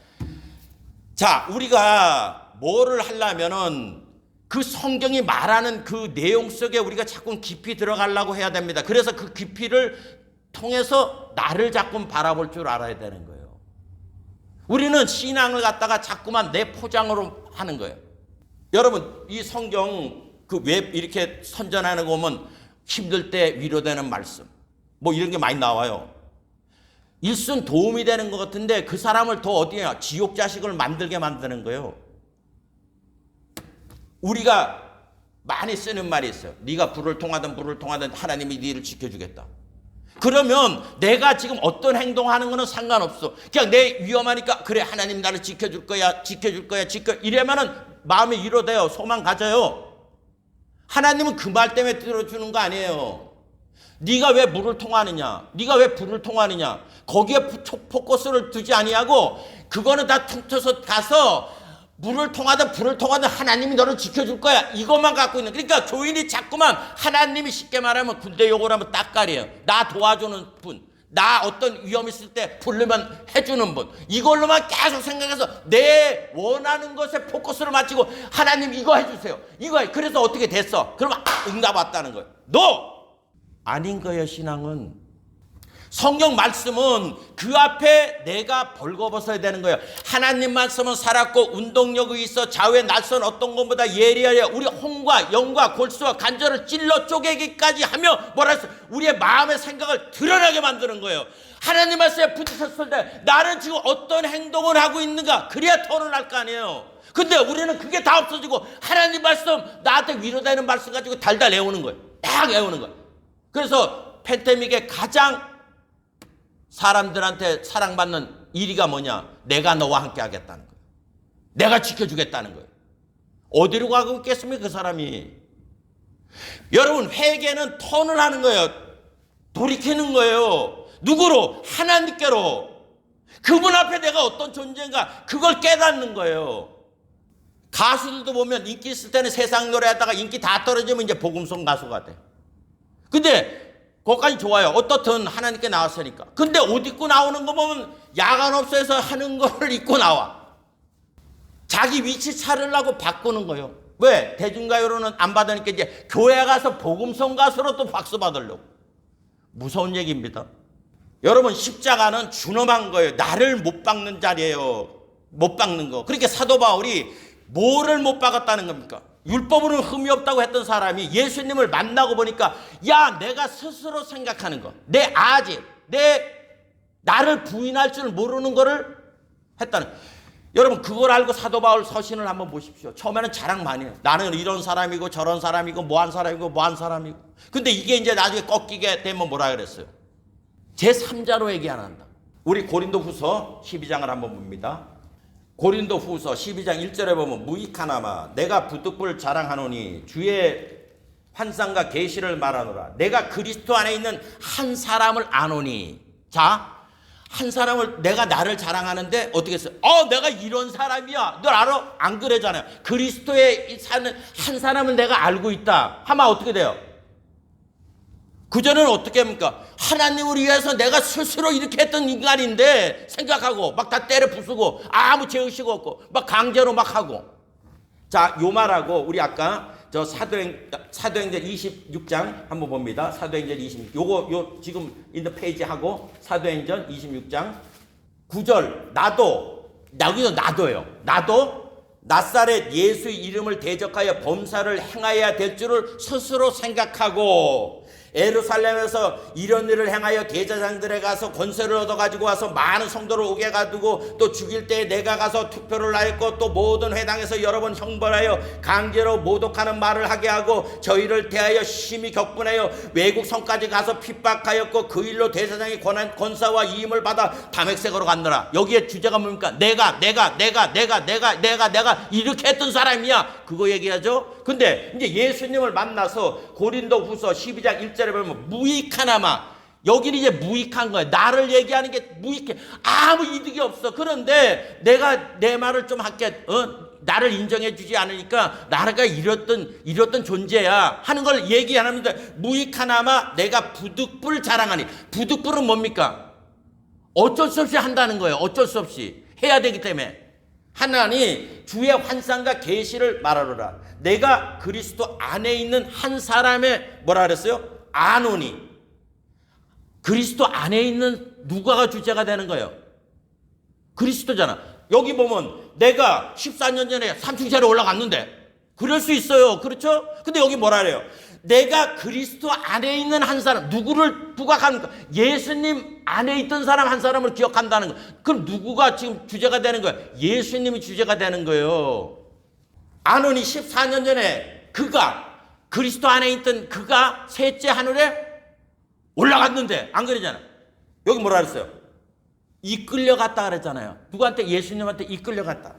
Speaker 1: 자, 우리가 뭐를 하려면은 그 성경이 말하는 그 내용 속에 우리가 자꾸 깊이 들어가려고 해야 됩니다. 그래서 그 깊이를 통해서 나를 자꾸 바라볼 줄 알아야 되는 거예요. 우리는 신앙을 갖다가 자꾸만 내 포장으로 하는 거예요. 여러분, 이 성경 그 웹 이렇게 선전하는 거 보면 힘들 때 위로되는 말씀 뭐 이런 게 많이 나와요. 일순 도움이 되는 것 같은데 그 사람을 더 어디에 지옥 자식을 만들게 만드는 거예요. 우리가 많이 쓰는 말이 있어요. 네가 불을 통하든 하나님이 네를 지켜주겠다. 그러면 내가 지금 어떤 행동하는 거는 상관없어. 그냥 내 위험하니까 그래 하나님 나를 지켜줄 거야 이러면은 마음이 위로돼요. 소망 가져요. 하나님은 그 말 때문에 들어주는 거 아니에요. 네가 왜 물을 통하느냐, 네가 왜 불을 통하느냐 거기에 포커스를 두지 아니하고 그거는 다 퉁쳐서 가서 물을 통하든 불을 통하든 하나님이 너를 지켜줄 거야 이것만 갖고 있는. 그러니까 교인이 자꾸만 하나님이 쉽게 말하면 군대 욕을 하면 딱깔이에요. 나 도와주는 분, 나 어떤 위험 있을 때 부르면 해주는 분, 이걸로만 계속 생각해서 내 원하는 것에 포커스를 맞추고 하나님 이거 해주세요 이거 해. 그래서 어떻게 됐어? 그러면 응답 왔다는 거예요. 아닌 거예요. 신앙은 성경 말씀은 그 앞에 내가 벌거벗어야 되는 거예요. 하나님 말씀은 살았고 운동력이 있어 좌우에 낯선 어떤 것보다 예리하여 우리 혼과 영과 골수와 간절을 찔러 쪼개기까지 하며 뭐라 했어? 우리의 마음의 생각을 드러나게 만드는 거예요. 하나님 말씀에 부딪혔을 때 나는 지금 어떤 행동을 하고 있는가 그래야 토론할 거 아니에요. 근데 우리는 그게 다 없어지고 하나님 말씀 나한테 위로되는 말씀 가지고 달달 외우는 거예요. 딱 외우는 거예요. 그래서 팬데믹의 가장 사람들한테 사랑받는 1위가 뭐냐? 내가 너와 함께 하겠다는 거예요. 내가 지켜주겠다는 거예요. 어디로 가고 있겠습니까? 그 사람이. 여러분 회개는 턴을 하는 거예요. 돌이키는 거예요. 누구로? 하나님께로. 그분 앞에 내가 어떤 존재인가 그걸 깨닫는 거예요. 가수들도 보면 인기 있을 때는 세상 노래하다가 인기 다 떨어지면 이제 복음송 가수가 돼. 근데 그것까지 좋아요. 어떻든 하나님께 나왔으니까. 근데 옷 입고 나오는 거 보면 야간업소에서 하는 거를 입고 나와. 자기 위치 차리려고 바꾸는 거예요. 왜? 대중가요로는 안 받으니까 이제 교회 가서 복음성 가수로 또 박수 받으려고. 무서운 얘기입니다. 여러분 십자가는 준엄한 거예요. 나를 못 박는 자리예요. 못 박는 거. 그러니까 사도 바울이 뭐를 못 박았다는 겁니까? 율법으로는 흠이 없다고 했던 사람이 예수님을 만나고 보니까 야 내가 스스로 생각하는 거, 내 아집, 나를 부인할 줄 모르는 거를 했다는. 여러분 그걸 알고 사도 바울 서신을 한번 보십시오. 처음에는 자랑 많이 해요. 나는 이런 사람이고 저런 사람이고 뭐한 사람이고 뭐한 사람이고. 근데 이게 이제 나중에 꺾이게 되면 뭐라 그랬어요? 제3자로 얘기 안 한다. 우리 고린도후서 12장을 한번 봅니다. 고린도후서 12장 1절에 보면 무익하나마 내가 부득불 자랑하노니 주의 환상과 계시를 말하노라. 내가 그리스도 안에 있는 한 사람을 아노니. 자, 한 사람을 내가 나를 자랑하는데 어떻게 했어요? 내가 이런 사람이야. 너 알아? 안 그러잖아요. 그리스도에 사는 한 사람을 내가 알고 있다 하면 어떻게 돼요? 그전에는 어떻게 합니까? 하나님을 위해서 내가 스스로 이렇게 했던 인간인데 생각하고 막 다 때려 부수고 아무 죄의식 없고 막 강제로 막 하고. 자, 요 말하고 우리 아까 저 사도행전 26장 한번 봅니다. 사도행전 26. 요 지금 있는 페이지 하고 사도행전 26장 9절 여기서 나도요. 나도 나사렛 예수의 이름을 대적하여 범사를 행하여야 될 줄을 스스로 생각하고 예루살렘에서 이런 일을 행하여 대제사장들에 가서 권세를 얻어가지고 와서 많은 성도를 오게 가두고 또 죽일 때에 내가 가서 투표를 하였고 또 모든 회당에서 여러 번 형벌하여 강제로 모독하는 말을 하게 하고 저희를 대하여 심히 격분하여 외국 성까지 가서 핍박하였고 그 일로 대제사장의 권사와 이임을 받아 다메섹으로 갔노라. 여기에 주제가 뭡니까? 내가 이렇게 했던 사람이야. 그거 얘기하죠. 근데 이제 예수님을 만나서 고린도후서 12장 1절에 보면 무익하나마, 여기는 이제 무익한 거예요. 나를 얘기하는 게 무익해. 아무 이득이 없어. 그런데 내가 내 말을 좀 할게. 나를 인정해 주지 않으니까 나가 이렇던 존재야 하는 걸 얘기 안 합니다. 무익하나마 내가 부득불 자랑하니. 부득불은 뭡니까? 어쩔 수 없이 한다는 거예요. 어쩔 수 없이 해야 되기 때문에. 하나님 주의 환상과 계시를 말하노라. 내가 그리스도 안에 있는 한 사람의 뭐라 그랬어요? 아노니. 그리스도 안에 있는 누가가 주제가 되는 거예요? 그리스도잖아. 여기 보면 내가 14년 전에 삼층제로 올라갔는데 그럴 수 있어요. 그렇죠? 근데 여기 뭐라 그래요? 내가 그리스도 안에 있는 한 사람, 누구를 부각합니까? 예수님 안에 있던 사람 한 사람을 기억한다는 거. 그럼 누구가 지금 주제가 되는 거예요? 예수님이 주제가 되는 거예요. 아노니 14년 전에 그가 그리스도 안에 있던 그가 셋째 하늘에 올라갔는데 안 그러잖아. 여기 뭐라 그랬어요? 이끌려갔다 그랬잖아요. 누구한테? 예수님한테 이끌려갔다.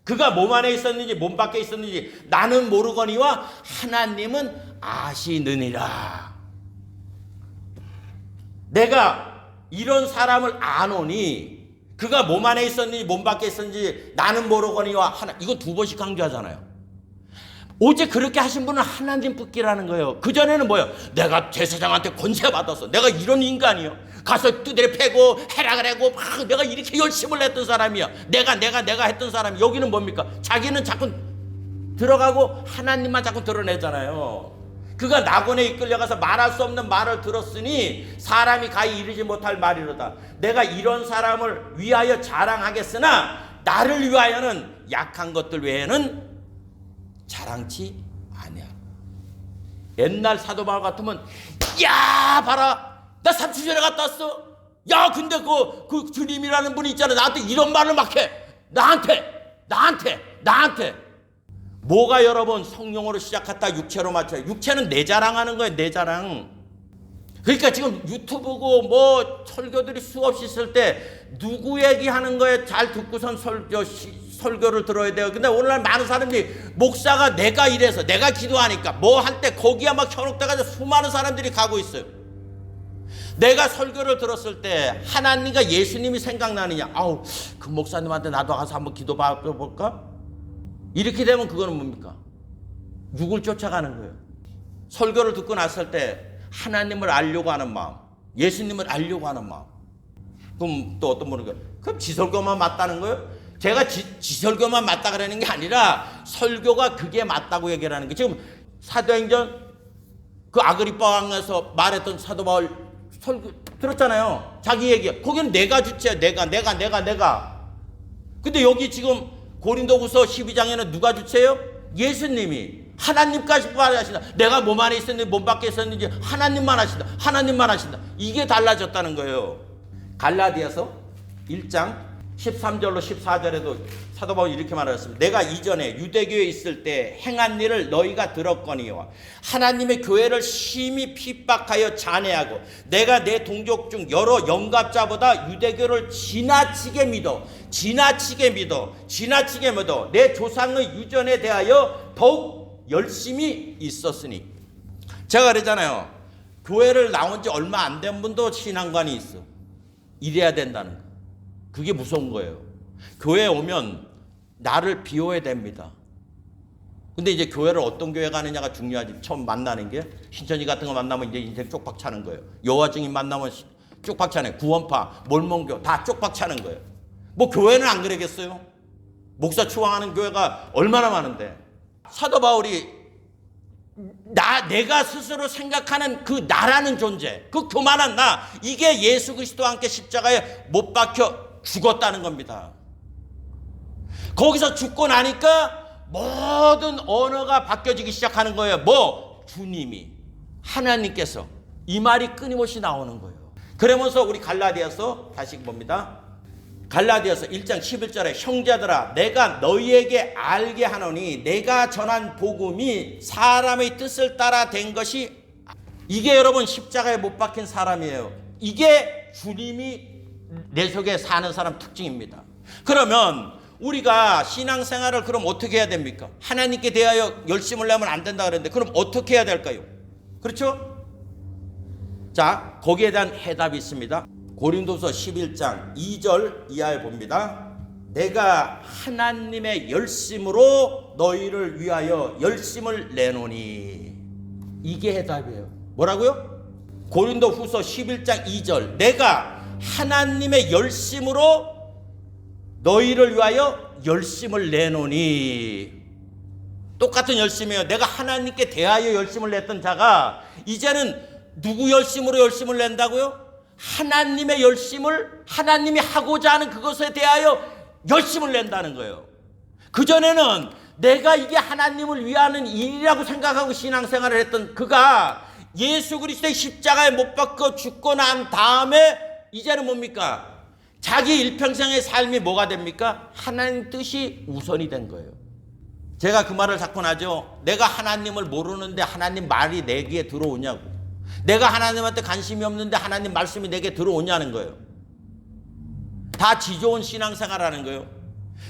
Speaker 1: 그가 몸 안에 있었는지 몸 밖에 있었는지 나는 모르거니와 하나님은 아시느니라. 내가 이런 사람을 아노니 그가 몸 안에 있었는지 몸 밖에 있었는지 나는 모르거니와 하나. 이거 두 번씩 강조하잖아요. 오직 그렇게 하신 분은 하나님 뿐이라는 거예요. 그전에는 뭐예요? 내가 제사장한테 권세 받았어. 내가 이런 인간이요. 가서 두드려 패고 해라 그래고 막 내가 이렇게 열심을 했던 사람이야. 내가 했던 사람이. 여기는 뭡니까? 자기는 자꾸 들어가고 하나님만 자꾸 드러내잖아요. 그가 낙원에 이끌려가서 말할 수 없는 말을 들었으니 사람이 가히 이르지 못할 말이로다. 내가 이런 사람을 위하여 자랑하겠으나 나를 위하여는 약한 것들 외에는 자랑치 아니야. 옛날 사도 바울 같으면 야 봐라 나 3주 전에 갔다 왔어. 야 근데 그 주님이라는 분이 있잖아. 나한테 이런 말을 막 해. 나한테 뭐가 여러분 성령으로 시작했다 육체로 맞춰요. 육체는 내 자랑하는 거예요. 내 자랑. 그러니까 지금 유튜브고 뭐 설교들이 수없이 있을 때 누구 얘기하는 거에 잘 듣고선 설교를 들어야 돼요. 근데 오늘날 많은 사람들이 목사가 내가 이래서 내가 기도하니까 뭐 할 때 거기에 막 현혹돼가지고 수많은 사람들이 가고 있어요. 내가 설교를 들었을 때 하나님과 예수님이 생각나느냐? 아우 그 목사님한테 나도 가서 한번 기도 받아볼까? 이렇게 되면 그거는 뭡니까? 누굴 쫓아가는 거예요. 설교를 듣고 났을 때 하나님을 알려고 하는 마음, 예수님을 알려고 하는 마음. 그럼 또 어떤 분은 그럼 지설교만 맞다는 거예요? 제가 지설교만 맞다 그러는 게 아니라 설교가 그게 맞다고 얘기를 하는 게 지금 사도행전 그 아그리파 왕에서 말했던 사도 바울 설교 들었잖아요. 자기 얘기. 거기는 내가 주체야. 내가. 근데 여기 지금 고린도후서 12장에는 누가 주체예요? 예수님이. 하나님까지 말하신다. 내가 몸 안에 있었는지 몸 밖에 있었는지 하나님만 하신다. 이게 달라졌다는 거예요. 갈라디아서 1장 13절로 14절에도 사도 바울이 이렇게 말했습니다. 내가 이전에 유대교에 있을 때 행한 일을 너희가 들었거니와 하나님의 교회를 심히 핍박하여 잔해하고 내가 내 동족 중 여러 영갑자보다 유대교를 지나치게 믿어 내 조상의 유전에 대하여 더욱 열심히 있었으니. 제가 그러잖아요. 교회를 나온 지 얼마 안 된 분도 신앙관이 있어. 이래야 된다는 거. 그게 무서운 거예요. 교회에 오면 나를 비워야 됩니다. 근데 이제 교회를 어떤 교회 가느냐가 중요하지. 처음 만나는 게 신천지 같은 거 만나면 이제 인생 쪽박 차는 거예요. 여호와 증인 만나면 쪽박 차네. 구원파, 몰몬교 다 쪽박 차는 거예요. 뭐 교회는 안 그러겠어요? 목사 추앙하는 교회가 얼마나 많은데. 사도 바울이 내가 스스로 생각하는 그 나라는 존재, 그 교만한 나, 이게 예수 그리스도와 함께 십자가에 못 박혀 죽었다는 겁니다. 거기서 죽고 나니까 모든 언어가 바뀌어지기 시작하는 거예요. 주님이, 하나님께서. 이 말이 끊임없이 나오는 거예요. 그러면서 우리 갈라디아서 다시 봅니다. 갈라디아서 1장 11절에 형제들아 내가 너희에게 알게 하노니 내가 전한 복음이 사람의 뜻을 따라 된 것이, 이게 여러분 십자가에 못 박힌 사람이에요. 이게 주님이 내 속에 사는 사람 특징입니다. 그러면 우리가 신앙생활을 그럼 어떻게 해야 됩니까? 하나님께 대하여 열심을 내면 안 된다 그랬는데 그럼 어떻게 해야 될까요? 그렇죠? 자, 거기에 대한 해답이 있습니다. 고린도서 11장 2절 이하에 봅니다. 내가 하나님의 열심으로 너희를 위하여 열심을 내노니. 이게 해답이에요. 뭐라고요? 고린도 후서 11장 2절 내가 하나님의 열심으로 너희를 위하여 열심을 내노니. 똑같은 열심이에요. 내가 하나님께 대하여 열심을 냈던 자가 이제는 누구 열심으로 열심을 낸다고요? 하나님의 열심을, 하나님이 하고자 하는 그것에 대하여 열심을 낸다는 거예요. 그전에는 내가 이게 하나님을 위하는 일이라고 생각하고 신앙생활을 했던 그가 예수 그리스도의 십자가에 못 박혀 죽고 난 다음에 이제는 뭡니까? 자기 일평생의 삶이 뭐가 됩니까? 하나님 뜻이 우선이 된 거예요. 제가 그 말을 자꾸 하죠. 내가 하나님을 모르는데 하나님 말이 내 귀에 들어오냐고. 내가 하나님한테 관심이 없는데 하나님 말씀이 내게 들어오냐는 거예요. 다 지좋은 신앙생활하는 거예요.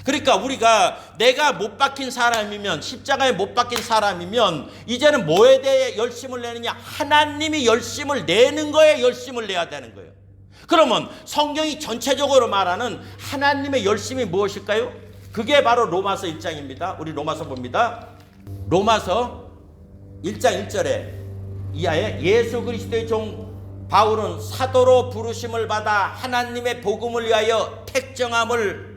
Speaker 1: 그러니까 우리가 내가 못 박힌 사람이면, 십자가에 못 박힌 사람이면 이제는 뭐에 대해 열심을 내느냐? 하나님이 열심을 내는 거에 열심을 내야 되는 거예요. 그러면 성경이 전체적으로 말하는 하나님의 열심이 무엇일까요? 그게 바로 로마서 1장입니다. 우리 로마서 봅니다. 로마서 1장 1절에 이하에 예수 그리스도의 종 바울은 사도로 부르심을 받아 하나님의 복음을 위하여 택정함을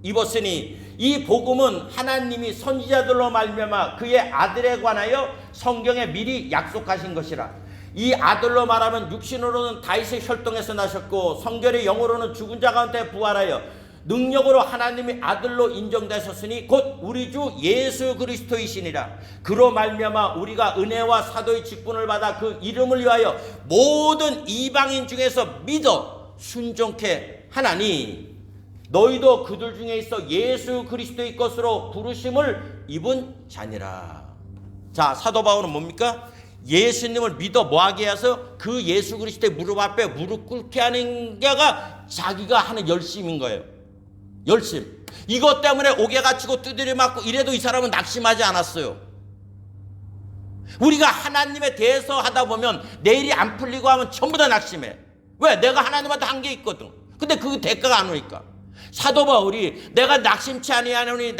Speaker 1: 입었으니 이 복음은 하나님이 선지자들로 말미암아 그의 아들에 관하여 성경에 미리 약속하신 것이라. 이 아들로 말하면 육신으로는 다윗의 혈통에서 나셨고 성결의 영으로는 죽은 자 가운데 부활하여 능력으로 하나님의 아들로 인정되셨으니 곧 우리 주 예수 그리스도이시니라. 그로 말미암아 우리가 은혜와 사도의 직분을 받아 그 이름을 위하여 모든 이방인 중에서 믿어 순종케 하나니 너희도 그들 중에 있어 예수 그리스도의 것으로 부르심을 입은 자니라. 자, 사도 바울은 뭡니까? 예수님을 믿어 뭐하게 해서 그 예수 그리스도의 무릎 앞에 무릎 꿇게 하는 게가 자기가 하는 열심인 거예요. 열심. 이것 때문에 옥에 갇히고 두드려 맞고 이래도 이 사람은 낙심하지 않았어요. 우리가 하나님에 대해서 하다 보면 내일이 안 풀리고 하면 전부 다 낙심해. 왜? 내가 하나님한테 한 게 있거든. 근데 그 대가가 안 오니까. 사도 바울이 내가 낙심치 아니하노니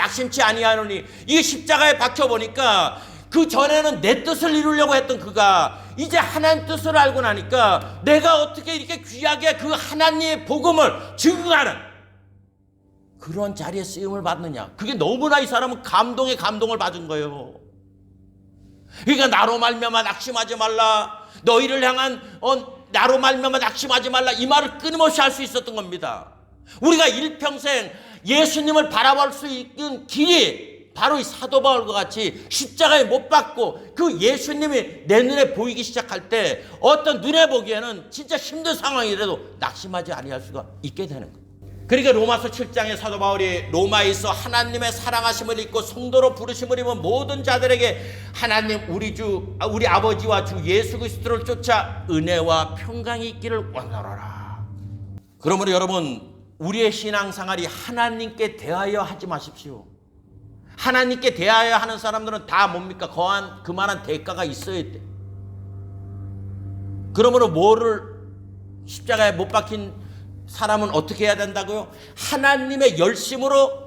Speaker 1: 이게 십자가에 박혀보니까 그 전에는 내 뜻을 이루려고 했던 그가 이제 하나님 뜻을 알고 나니까 내가 어떻게 이렇게 귀하게 그 하나님의 복음을 증거하는 그런 자리에 쓰임을 받느냐. 그게 너무나 이 사람은 감동을 받은 거예요. 그러니까 나로 말미암아 낙심하지 말라. 너희를 향한 나로 말미암아 낙심하지 말라. 이 말을 끊임없이 할 수 있었던 겁니다. 우리가 일평생 예수님을 바라볼 수 있는 길이 바로 이 사도 바울과 같이 십자가에 못 박고 그 예수님이 내 눈에 보이기 시작할 때 어떤 눈에 보기에는 진짜 힘든 상황이라도 낙심하지 아니할 수가 있게 되는 거예요. 그러니까 로마서 7장에 사도 바울이 로마에서 하나님의 사랑하심을 입고 성도로 부르심을 입은 모든 자들에게 하나님 우리 아버지와 주 예수 그리스도를 쫓아 은혜와 평강이 있기를 원하노라. 그러므로 여러분, 우리의 신앙생활이 하나님께 대하여 하지 마십시오. 하나님께 대하여 하는 사람들은 다 뭡니까? 그만한 대가가 있어야 돼. 그러므로 뭐를 십자가에 못 박힌 사람은 어떻게 해야 된다고요? 하나님의 열심으로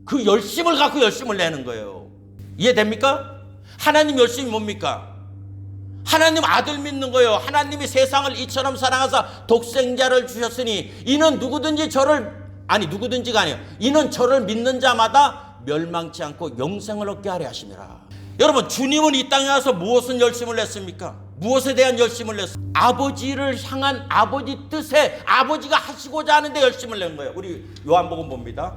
Speaker 1: 그 열심을 갖고 열심을 내는 거예요. 이해됩니까? 하나님 열심이 뭡니까? 하나님 아들 믿는 거예요. 하나님이 세상을 이처럼 사랑하사 독생자를 주셨으니 이는 누구든지가 아니에요. 이는 저를 믿는 자마다 멸망치 않고 영생을 얻게 하려 하심이라. 여러분, 주님은 이 땅에 와서 무엇을 열심을 냈습니까? 무엇에 대한 열심을 냈어요? 아버지를 향한 아버지 뜻에 아버지가 하시고자 하는데 열심을 낸 거예요. 우리 요한복음 봅니다.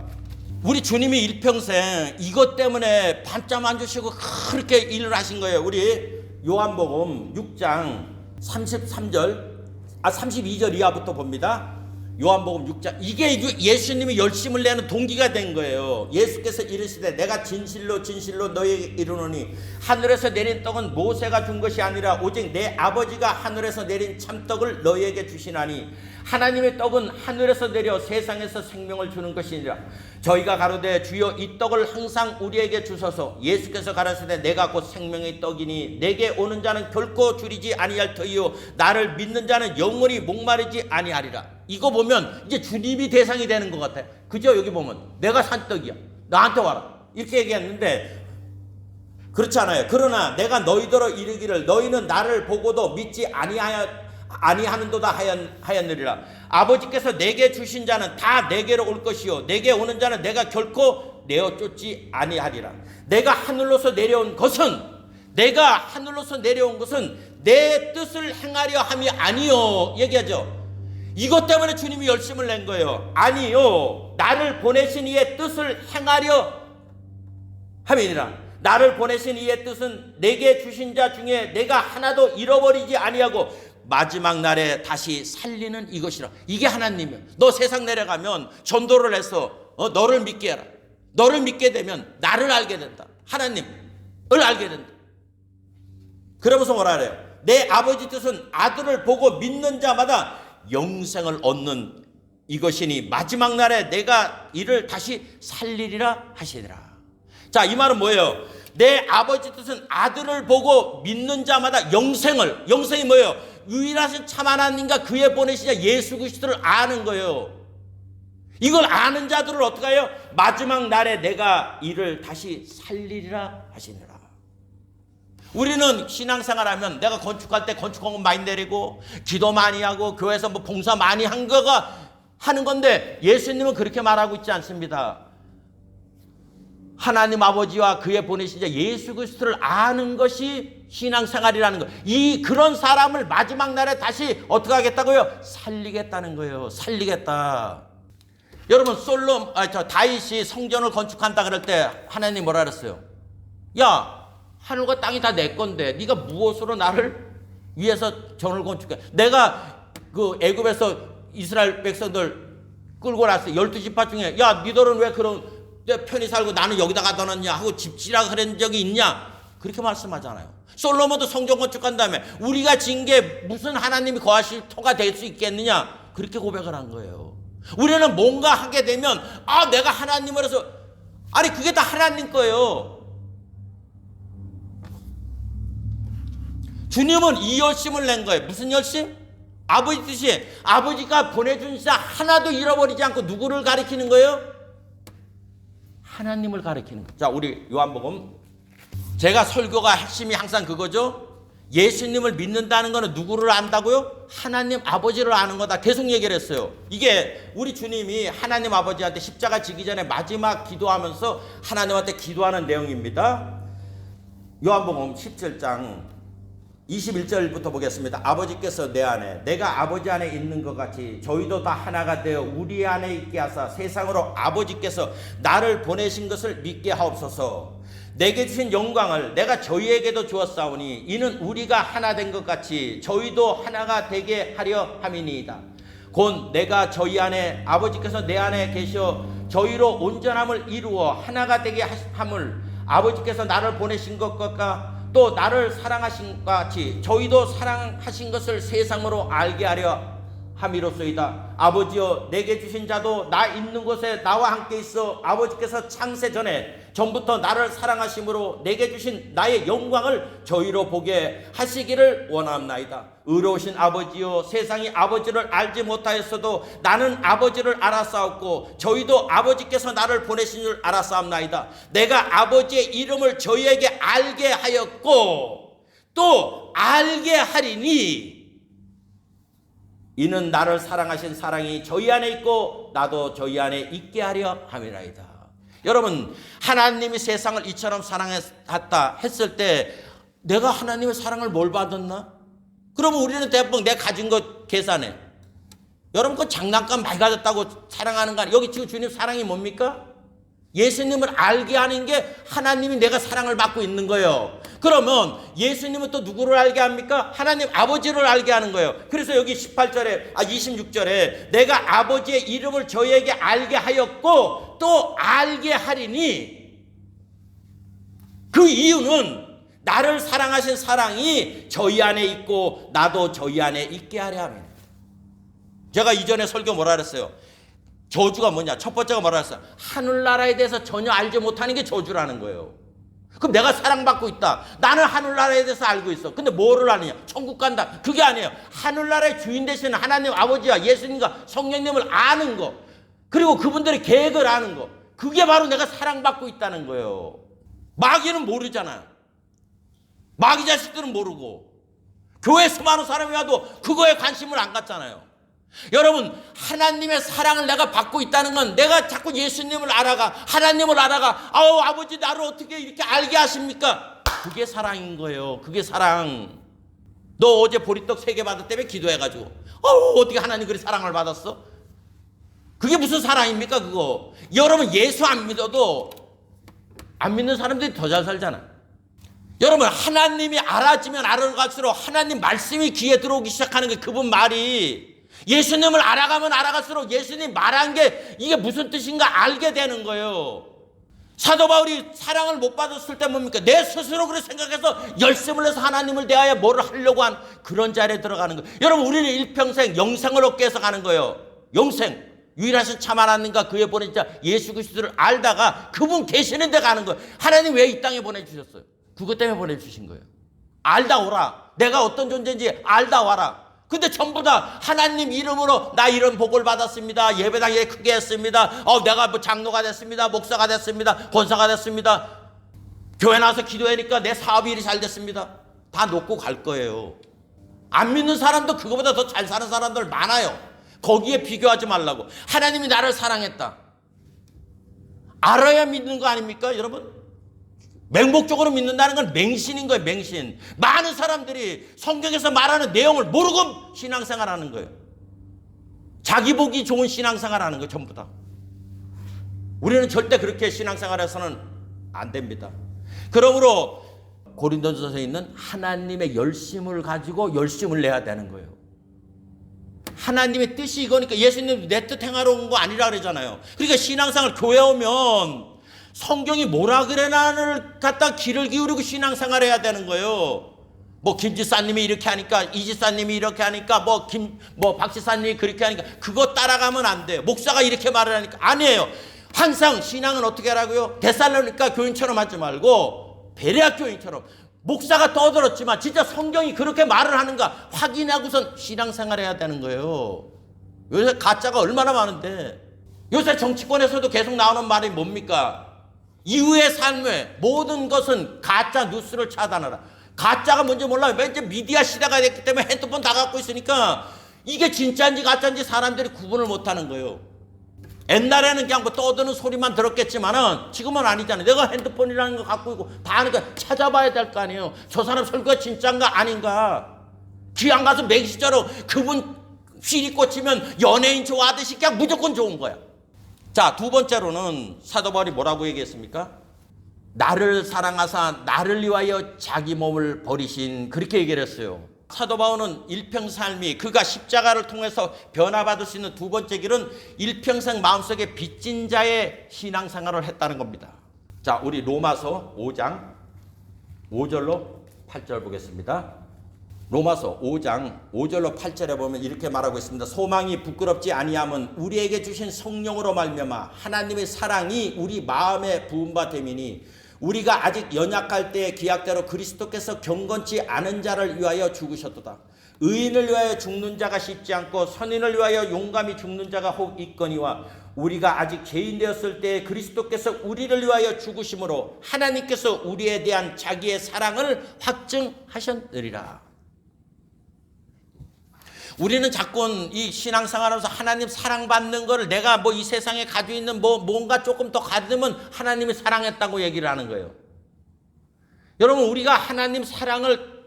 Speaker 1: 우리 주님이 일평생 이것 때문에 밤잠 안 주시고 그렇게 일을 하신 거예요. 우리 요한복음 6장 32절 이하부터 봅니다. 요한복음 6장. 이게 예수님이 열심을 내는 동기가 된 거예요. 예수께서 이르시되 내가 진실로 진실로 너희에게 이르노니 하늘에서 내린 떡은 모세가 준 것이 아니라 오직 내 아버지가 하늘에서 내린 참떡을 너희에게 주시나니 하나님의 떡은 하늘에서 내려 세상에서 생명을 주는 것이니라. 저희가 가로되 주여 이 떡을 항상 우리에게 주소서. 예수께서 가라사대 내가 곧 생명의 떡이니 내게 오는 자는 결코 줄이지 아니할 터이요 나를 믿는 자는 영원히 목마르지 아니하리라. 이거 보면 이제 주님이 대상이 되는 것 같아요. 그죠? 여기 보면 내가 산 떡이야. 나한테 와라. 이렇게 얘기했는데 그렇지 않아요. 그러나 내가 너희더러 이르기를 너희는 나를 보고도 믿지 아니하는도다 하였느니라. 아버지께서 내게 주신 자는 다 내게로 올 것이요 내게 오는 자는 내가 결코 내어 쫓지 아니하리라. 내가 하늘로서 내려온 것은 내 뜻을 행하려 함이 아니요. 얘기하죠. 이것 때문에 주님이 열심을 낸 거예요. 아니요, 나를 보내신 이의 뜻을 행하려 함이니라. 나를 보내신 이의 뜻은 내게 주신 자 중에 내가 하나도 잃어버리지 아니하고 마지막 날에 다시 살리는 이것이라. 이게 하나님이에요. 너 세상 내려가면 전도를 해서 너를 믿게 해라. 너를 믿게 되면 나를 알게 된다. 하나님을 알게 된다. 그러면서 뭐라 그래요? 내 아버지 뜻은 아들을 보고 믿는 자마다 영생을 얻는 이것이니 마지막 날에 내가 이를 다시 살리리라 하시니라. 자, 이 말은 뭐예요? 내 아버지 뜻은 아들을 보고 믿는 자마다 영생이 뭐예요? 유일하신 참 하나님과 그의 보내신 예수 그리스도를 아는 거예요. 이걸 아는 자들을 어떻게 해요? 마지막 날에 내가 이를 다시 살리리라 하시니라. 우리는 신앙생활하면 내가 건축할 때 건축공원 많이 내리고 기도 많이 하고 교회에서 뭐 봉사 많이 하는 건데 예수님은 그렇게 말하고 있지 않습니다. 하나님 아버지와 그의 보내신 자 예수 그리스도를 아는 것이 신앙생활이라는 거예요. 그런 사람을 마지막 날에 다시 어떻게 하겠다고요? 살리겠다는 거예요. 살리겠다. 여러분, 다윗이 성전을 건축한다 그럴 때 하나님 뭐라 그랬어요? 야, 하늘과 땅이 다 내 건데 네가 무엇으로 나를 위해서 전을 건축해? 내가 그 애굽에서 이스라엘 백성들 끌고 나서 12지파 중에 야, 니들은 왜 그런 편히 살고 나는 여기다 갖다 놨냐 하고 집지라 그런 적이 있냐? 그렇게 말씀하잖아요. 솔로몬도 성전 건축한 다음에 우리가 진 게 무슨 하나님이 거하실 터가 될 수 있겠느냐? 그렇게 고백을 한 거예요. 우리는 뭔가 하게 되면 내가 하나님을 해서 아니 그게 다 하나님 거예요. 주님은 이 열심을 낸 거예요. 무슨 열심? 아버지 뜻이 아버지가 보내준 자 하나도 잃어버리지 않고 누구를 가리키는 거예요? 하나님을 가리키는 거예요. 자, 우리 요한복음. 제가 설교가 핵심이 항상 그거죠. 예수님을 믿는다는 거는 누구를 안다고요? 하나님 아버지를 아는 거다. 계속 얘기를 했어요. 이게 우리 주님이 하나님 아버지한테 십자가 지기 전에 마지막 기도하면서 하나님한테 기도하는 내용입니다. 요한복음 17장 21절부터 보겠습니다. 아버지께서 내 안에 내가 아버지 안에 있는 것 같이 저희도 다 하나가 되어 우리 안에 있게 하사 세상으로 아버지께서 나를 보내신 것을 믿게 하옵소서. 내게 주신 영광을 내가 저희에게도 주었사오니 이는 우리가 하나 된 것 같이 저희도 하나가 되게 하려 함이니이다. 곧 내가 저희 안에 아버지께서 내 안에 계셔 저희로 온전함을 이루어 하나가 되게 함을 아버지께서 나를 보내신 것과 또 나를 사랑하신 것 같이 저희도 사랑하신 것을 세상으로 알게 하려 함이로소이다. 아버지여 내게 주신 자도 나 있는 곳에 나와 함께 있어 아버지께서 창세 전에 전부터 나를 사랑하심으로 내게 주신 나의 영광을 저희로 보게 하시기를 원합나이다. 의로우신 아버지여 세상이 아버지를 알지 못하였어도 나는 아버지를 알았사옵고 저희도 아버지께서 나를 보내신 줄 알았사옵나이다. 내가 아버지의 이름을 저희에게 알게 하였고 또 알게 하리니 이는 나를 사랑하신 사랑이 저희 안에 있고 나도 저희 안에 있게 하려 함이라이다. 여러분, 하나님이 세상을 이처럼 사랑했다 했을 때 내가 하나님의 사랑을 뭘 받았나? 그러면 우리는 대부분 내가 가진 것 계산해. 여러분, 그 장난감 많이 가졌다고 사랑하는 거 아니에요? 여기 지금 주님 사랑이 뭡니까? 예수님을 알게 하는 게 하나님이 내가 사랑을 받고 있는 거예요. 그러면 예수님은 또 누구를 알게 합니까? 하나님 아버지를 알게 하는 거예요. 그래서 여기 26절에 내가 아버지의 이름을 저희에게 알게 하였고 또 알게 하리니 그 이유는 나를 사랑하신 사랑이 저희 안에 있고 나도 저희 안에 있게 하려 합니다. 제가 이전에 설교 뭐라 그랬어요? 저주가 뭐냐? 첫 번째가 뭐라 했어요? 하늘나라에 대해서 전혀 알지 못하는 게 저주라는 거예요. 그럼 내가 사랑받고 있다. 나는 하늘나라에 대해서 알고 있어. 근데 뭐를 아느냐? 천국 간다. 그게 아니에요. 하늘나라의 주인 되시는 하나님 아버지와 예수님과 성령님을 아는 거. 그리고 그분들의 계획을 아는 거. 그게 바로 내가 사랑받고 있다는 거예요. 마귀는 모르잖아요. 마귀 자식들은 모르고. 교회에서 많은 사람이 와도 그거에 관심을 안 갖잖아요. 여러분, 하나님의 사랑을 내가 받고 있다는 건 내가 자꾸 예수님을 알아가, 하나님을 알아가, 아버지 나를 어떻게 이렇게 알게 하십니까? 그게 사랑인 거예요. 그게 사랑. 너 어제 보리떡 3개 받았다며 기도해가지고 어떻게 하나님 그리 사랑을 받았어? 그게 무슨 사랑입니까 그거? 여러분, 예수 안 믿어도 안 믿는 사람들이 더 잘 살잖아. 여러분, 하나님이 알아지면 알아갈수록 하나님 말씀이 귀에 들어오기 시작하는 게 그분 말이 예수님을 알아가면 알아갈수록 예수님 말한 게 이게 무슨 뜻인가 알게 되는 거예요. 사도 바울이 사랑을 못 받았을 때 뭡니까? 내 스스로 그렇게 생각해서 열심을 해서 하나님을 대하여 뭐를 하려고 한 그런 자리에 들어가는 거예요. 여러분, 우리는 일평생 영생을 얻기 위해서 가는 거예요. 영생. 유일하신 참 하나님과 그의 보낸 자 예수 그리스도를 알다가 그분 계시는 데 가는 거예요. 하나님 왜 이 땅에 보내주셨어요? 그것 때문에 보내주신 거예요. 알다 오라. 내가 어떤 존재인지 알다 와라. 근데 전부 다 하나님 이름으로 나 이런 복을 받았습니다. 예배당 일 크게 했습니다. 내가 뭐 장로가 됐습니다. 목사가 됐습니다. 권사가 됐습니다. 교회 나와서 기도하니까 내 사업이 일이 잘 됐습니다. 다 놓고 갈 거예요. 안 믿는 사람도 그거보다 더 잘 사는 사람들 많아요. 거기에 비교하지 말라고. 하나님이 나를 사랑했다. 알아야 믿는 거 아닙니까 여러분? 맹목적으로 믿는다는 건 맹신인 거예요. 맹신. 많은 사람들이 성경에서 말하는 내용을 모르고 신앙생활하는 거예요. 자기 보기 좋은 신앙생활하는 거예요. 전부 다. 우리는 절대 그렇게 신앙생활해서는 안 됩니다. 그러므로 고린도전서에 있는 하나님의 열심을 가지고 열심을 내야 되는 거예요. 하나님의 뜻이 이거니까 예수님도 내 뜻 행하러 온 거 아니라 그러잖아요. 그러니까 신앙생활 교회 오면 성경이 뭐라 그래나를 갖다 귀를 기울이고 신앙생활 해야 되는 거예요. 뭐 김지사님이 이렇게 하니까 이지사님이 이렇게 하니까 뭐 박지사님이 그렇게 하니까 그거 따라가면 안 돼요. 목사가 이렇게 말을 하니까 아니에요. 항상 신앙은 어떻게 하라고요? 데살로니가 교인처럼 하지 말고 베레아 교인처럼 목사가 떠들었지만 진짜 성경이 그렇게 말을 하는가 확인하고선 신앙생활 해야 되는 거예요. 요새 가짜가 얼마나 많은데 요새 정치권에서도 계속 나오는 말이 뭡니까? 이후의 삶의 모든 것은 가짜 뉴스를 차단하라. 가짜가 뭔지 몰라요. 이제 미디어 시대가 됐기 때문에 핸드폰 다 갖고 있으니까 이게 진짜인지 가짜인지 사람들이 구분을 못하는 거예요. 옛날에는 그냥 뭐 떠드는 소리만 들었겠지만은 지금은 아니잖아요. 내가 핸드폰이라는 거 갖고 있고 다 아니까 찾아봐야 될 거 아니에요. 저 사람 설교가 진짜인가 아닌가. 귀한 가서 맹시자로 그분 휘리 꽂히면 연예인 좋아하듯이 그냥 무조건 좋은 거야. 자, 두 번째로는 사도 바울이 뭐라고 얘기했습니까? 나를 사랑하사 나를 위하여 자기 몸을 버리신 그렇게 얘기를 했어요. 사도 바울은 일평생 삶이 그가 십자가를 통해서 변화받을 수 있는 두 번째 길은 일평생 마음속에 빚진 자의 신앙생활을 했다는 겁니다. 자, 우리 로마서 5장 5절로 8절 보겠습니다. 로마서 5장 5절로 8절에 보면 이렇게 말하고 있습니다. 소망이 부끄럽지 아니함은 우리에게 주신 성령으로 말미암아 하나님의 사랑이 우리 마음에 부은 바 됨이니 우리가 아직 연약할 때의 기약대로 그리스도께서 경건치 않은 자를 위하여 죽으셨도다. 의인을 위하여 죽는 자가 쉽지 않고 선인을 위하여 용감히 죽는 자가 혹 있거니와 우리가 아직 죄인 되었을 때에 그리스도께서 우리를 위하여 죽으심으로 하나님께서 우리에 대한 자기의 사랑을 확증하셨느니라. 우리는 자꾸 이 신앙생활하면서 하나님 사랑받는 거를 내가 뭐 이 세상에 가지고 있는 뭔가 조금 더 가지면 하나님이 사랑했다고 얘기를 하는 거예요. 여러분, 우리가 하나님 사랑을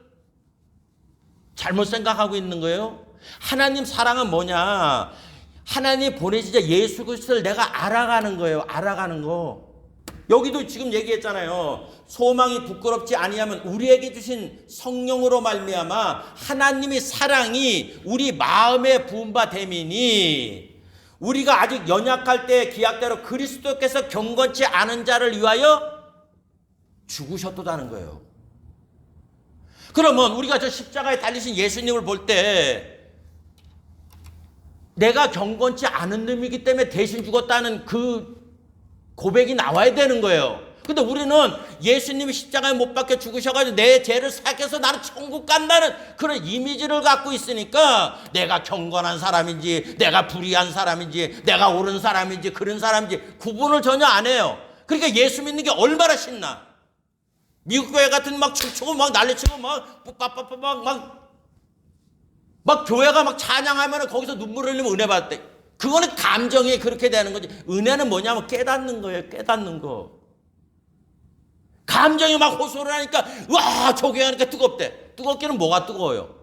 Speaker 1: 잘못 생각하고 있는 거예요. 하나님 사랑은 뭐냐? 하나님 보내시자 예수 그리스도를 내가 알아가는 거예요. 알아가는 거. 여기도 지금 얘기했잖아요. 소망이 부끄럽지 아니하면 우리에게 주신 성령으로 말미암아 하나님의 사랑이 우리 마음에 부은 바 됨이니 우리가 아직 연약할 때 기약대로 그리스도께서 경건치 않은 자를 위하여 죽으셨다는 거예요. 그러면 우리가 저 십자가에 달리신 예수님을 볼 때 내가 경건치 않은 놈이기 때문에 대신 죽었다는 그 고백이 나와야 되는 거예요. 근데 우리는 예수님이 십자가에 못 박혀 죽으셔가지고 내 죄를 사해서 나는 천국 간다는 그런 이미지를 갖고 있으니까 내가 경건한 사람인지 내가 불의한 사람인지 내가 옳은 사람인지 그런 사람인지 구분을 전혀 안 해요. 그러니까 예수 믿는 게 얼마나 신나. 미국 교회 같은 막 춤추고 막 난리치고 막 교회가 막 찬양하면 거기서 눈물 흘리면 은혜 받을 때 그거는 감정이 그렇게 되는 거지. 은혜는 뭐냐면 깨닫는 거예요. 깨닫는 거. 감정이 막 호소를 하니까 와 저게 하니까 뜨겁대. 뜨겁기는 뭐가 뜨거워요?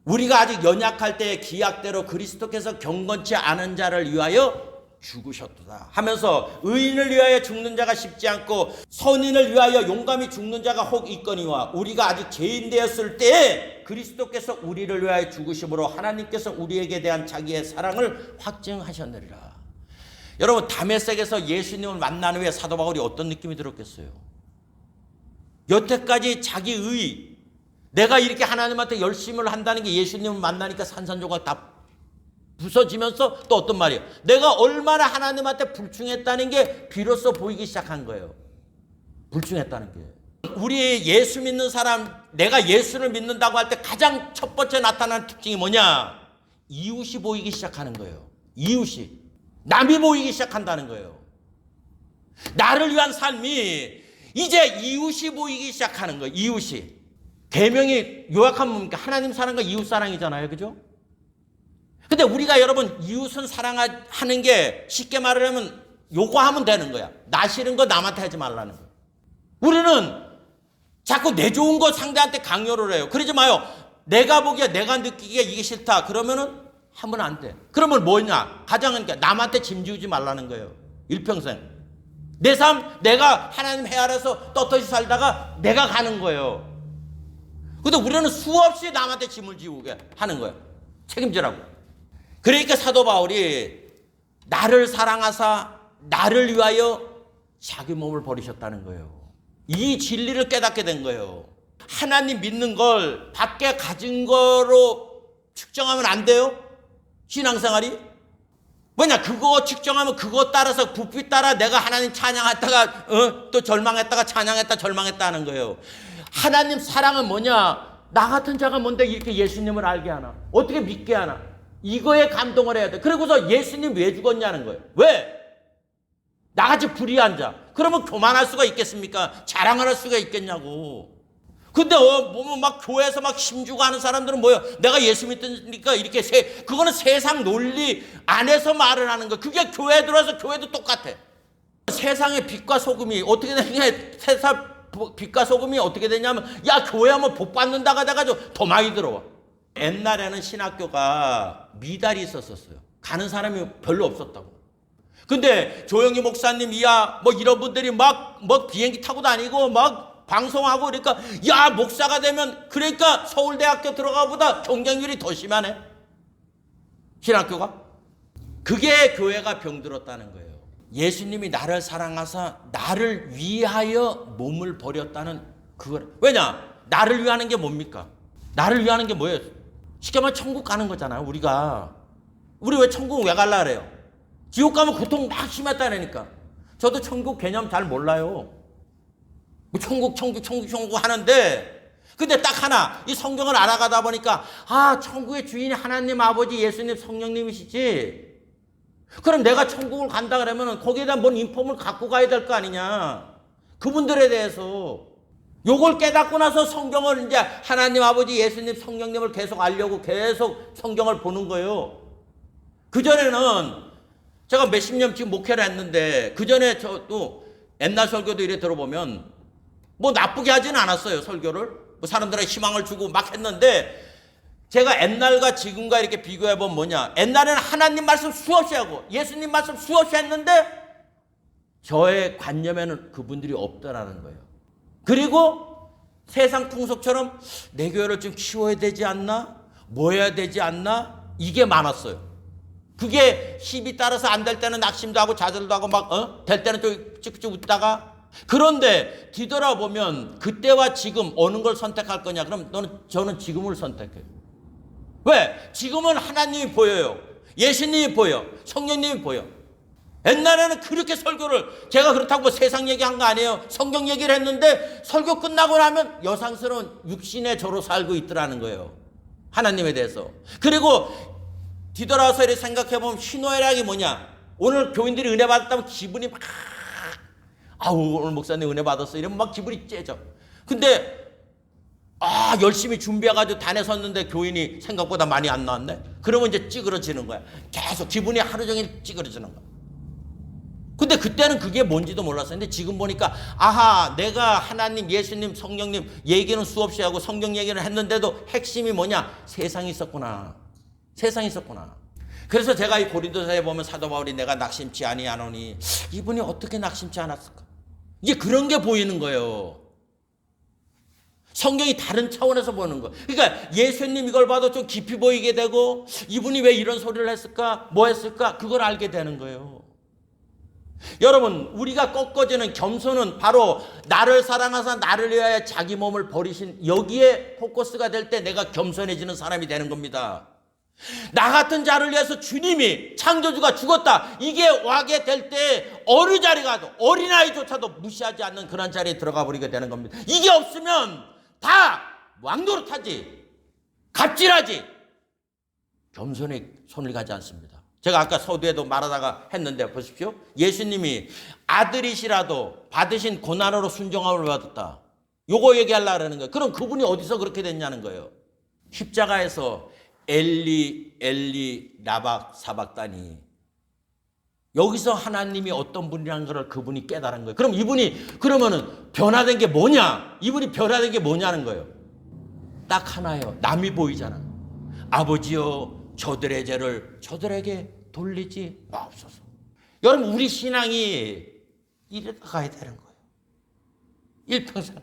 Speaker 1: 우리가 아직 연약할 때의 기약대로 그리스도께서 경건치 않은 자를 위하여 죽으셨도다 하면서 의인을 위하여 죽는 자가 쉽지 않고 선인을 위하여 용감히 죽는 자가 혹 있거니와 우리가 아직 죄인 되었을 때에 그리스도께서 우리를 위하여 죽으심으로 하나님께서 우리에게 대한 자기의 사랑을 확증하셨느니라. 여러분, 다메섹에서 예수님을 만난 후에 사도 바울이 어떤 느낌이 들었겠어요? 여태까지 자기 내가 이렇게 하나님한테 열심을 한다는 게 예수님을 만나니까 산산조각 다 부서지면서 또 어떤 말이에요? 내가 얼마나 하나님한테 불충했다는 게 비로소 보이기 시작한 거예요. 불충했다는 게. 우리 예수 믿는 사람, 내가 예수를 믿는다고 할 때 가장 첫 번째 나타나는 특징이 뭐냐? 이웃이 보이기 시작하는 거예요. 이웃이. 남이 보이기 시작한다는 거예요. 나를 위한 삶이 이제 이웃이 보이기 시작하는 거예요. 이웃이. 계명이 요약하면 뭡니까? 하나님 사랑과 이웃 사랑이잖아요. 그죠? 근데 우리가 여러분 이웃은 사랑하는 게 쉽게 말을 하면 요거 하면 되는 거야. 나 싫은 거 남한테 하지 말라는 거야. 우리는 자꾸 내 좋은 거 상대한테 강요를 해요. 그러지 마요. 내가 보기에 내가 느끼기에 이게 싫다. 그러면은 하면 안 돼. 그러면 뭐냐? 가장은 남한테 짐지우지 말라는 거예요. 일평생. 내 삶 내가 하나님 헤아려서 떳떳이 살다가 내가 가는 거예요. 근데 우리는 수없이 남한테 짐을 지우게 하는 거예요. 책임지라고. 그러니까 사도 바울이 나를 사랑하사 나를 위하여 자기 몸을 버리셨다는 거예요. 이 진리를 깨닫게 된 거예요. 하나님 믿는 걸 밖에 가진 거로 측정하면 안 돼요. 신앙생활이. 뭐냐, 그거 측정하면 그거 따라서 부피 따라 내가 하나님 찬양했다가 또 절망했다가 찬양했다 절망했다 하는 거예요. 하나님 사랑은 뭐냐? 나 같은 자가 뭔데 이렇게 예수님을 알게 하나? 어떻게 믿게 하나? 이거에 감동을 해야 돼. 그리고서 예수님 왜 죽었냐는 거예요. 왜? 나같이 불의한 자. 그러면 교만할 수가 있겠습니까? 자랑을 할 수가 있겠냐고. 근데 보면 막 교회에서 막 힘주고 하는 사람들은 뭐예요? 내가 예수 믿으니까 이렇게 그거는 세상 논리 안에서 말을 하는 거. 그게 교회에 들어와서 교회도 똑같아. 세상의 빛과 소금이 어떻게 되냐? 세상 빛과 소금이 어떻게 되냐면 야 교회 하면 복 받는다가 돼가지고 더 많이 들어와. 옛날에는 신학교가 미달이 있었어요. 가는 사람이 별로 없었다고. 근데 조영희 목사님 이하 뭐 이런 분들이 막 비행기 타고 다니고 막 방송하고 그러니까 야 목사가 되면 그러니까 서울대학교 들어가보다 경쟁률이 더 심하네. 신학교가. 그게 교회가 병들었다는 거예요. 예수님이 나를 사랑하사 나를 위하여 몸을 버렸다는 그걸. 왜냐? 나를 위하는 게 뭡니까? 나를 위하는 게 뭐예요? 쉽게 말하면 천국 가는 거잖아요. 우리 왜 천국 왜 갈라 그래요? 지옥 가면 고통 막 심했다니까. 저도 천국 개념 잘 몰라요. 뭐 천국 하는데, 근데 딱 하나, 이 성경을 알아가다 보니까, 아, 천국의 주인이 하나님, 아버지, 예수님, 성령님이시지. 그럼 내가 천국을 간다 그러면 거기에다 뭔 인폼을 갖고 가야 될 거 아니냐. 그분들에 대해서. 요걸 깨닫고 나서 성경을 이제 하나님, 아버지, 예수님, 성령님을 계속 알려고 계속 성경을 보는 거예요. 그전에는 제가 몇십 년 지금 목회를 했는데, 그전에 저도 옛날 설교도 이래 들어보면 뭐 나쁘게 하지는 않았어요, 설교를. 뭐 사람들에게 희망을 주고 막 했는데, 제가 옛날과 지금과 이렇게 비교해보면 뭐냐. 옛날에는 하나님 말씀 수없이 하고 예수님 말씀 수없이 했는데 저의 관념에는 그분들이 없더라는 거예요. 그리고 세상 풍속처럼 내 교회를 좀 키워야 되지 않나? 뭐 해야 되지 않나? 이게 많았어요. 그게 힘이 따라서 안 될 때는 낙심도 하고 좌절도 하고 막 될 때는 좀 찍찍 웃다가. 그런데 뒤돌아보면 그때와 지금 어느 걸 선택할 거냐? 그럼 저는 지금을 선택해요. 왜? 지금은 하나님이 보여요. 예수님이 보여. 성령님이 보여. 옛날에는 그렇게 설교를, 제가 그렇다고 뭐 세상 얘기한 거 아니에요. 성경 얘기를 했는데 설교 끝나고 나면 여상스러운 육신의 저로 살고 있더라는 거예요. 하나님에 대해서. 그리고 뒤돌아서 이렇게 생각해보면 희노애락이 뭐냐. 오늘 교인들이 은혜 받았다면 기분이 막, 아우 오늘 목사님 은혜 받았어 이러면 막 기분이 째져. 근데 열심히 준비해가지고 단에 섰는데 교인이 생각보다 많이 안 나왔네? 그러면 이제 찌그러지는 거야. 계속 기분이 하루 종일 찌그러지는 거야. 근데 그때는 그게 뭔지도 몰랐어요. 근데 지금 보니까 아하, 내가 하나님, 예수님, 성령님 얘기는 수없이 하고 성경 얘기를 했는데도 핵심이 뭐냐? 세상이 있었구나. 세상이 있었구나. 그래서 제가 이 고린도서에 보면 사도 바울이 내가 낙심치 아니하노니 이분이 어떻게 낙심치 않았을까? 이제 그런 게 보이는 거예요. 성경이 다른 차원에서 보는 거. 그러니까 예수님 이걸 봐도 좀 깊이 보이게 되고 이분이 왜 이런 소리를 했을까? 뭐 했을까? 그걸 알게 되는 거예요. 여러분, 우리가 꺾어지는 겸손은 바로 나를 사랑하사 나를 위하여 자기 몸을 버리신 여기에 포커스가 될 때 내가 겸손해지는 사람이 되는 겁니다. 나 같은 자를 위해서 주님이 창조주가 죽었다. 이게 와게 될 때 어느 자리 가도 어린아이조차도 무시하지 않는 그런 자리에 들어가 버리게 되는 겁니다. 이게 없으면 다 왕노릇하지, 갑질하지, 겸손에 손을 가지 않습니다. 제가 아까 서두에도 말하다가 했는데 보십시오. 예수님이 아들이시라도 받으신 고난으로 순종함을 받았다. 요거 얘기하려고 하는 거예요. 그럼 그분이 어디서 그렇게 됐냐는 거예요. 십자가에서 엘리 엘리 라박 사박다니, 여기서 하나님이 어떤 분이라는 걸 그분이 깨달은 거예요. 그럼 이분이 그러면은 변화된 게 뭐냐? 이분이 변화된 게 뭐냐는 거예요. 딱 하나예요. 남이 보이잖아. 아버지여 저들의 죄를 저들에게 돌리지 마옵소서. 여러분, 우리 신앙이 이래 가야 되는 거예요. 일평생.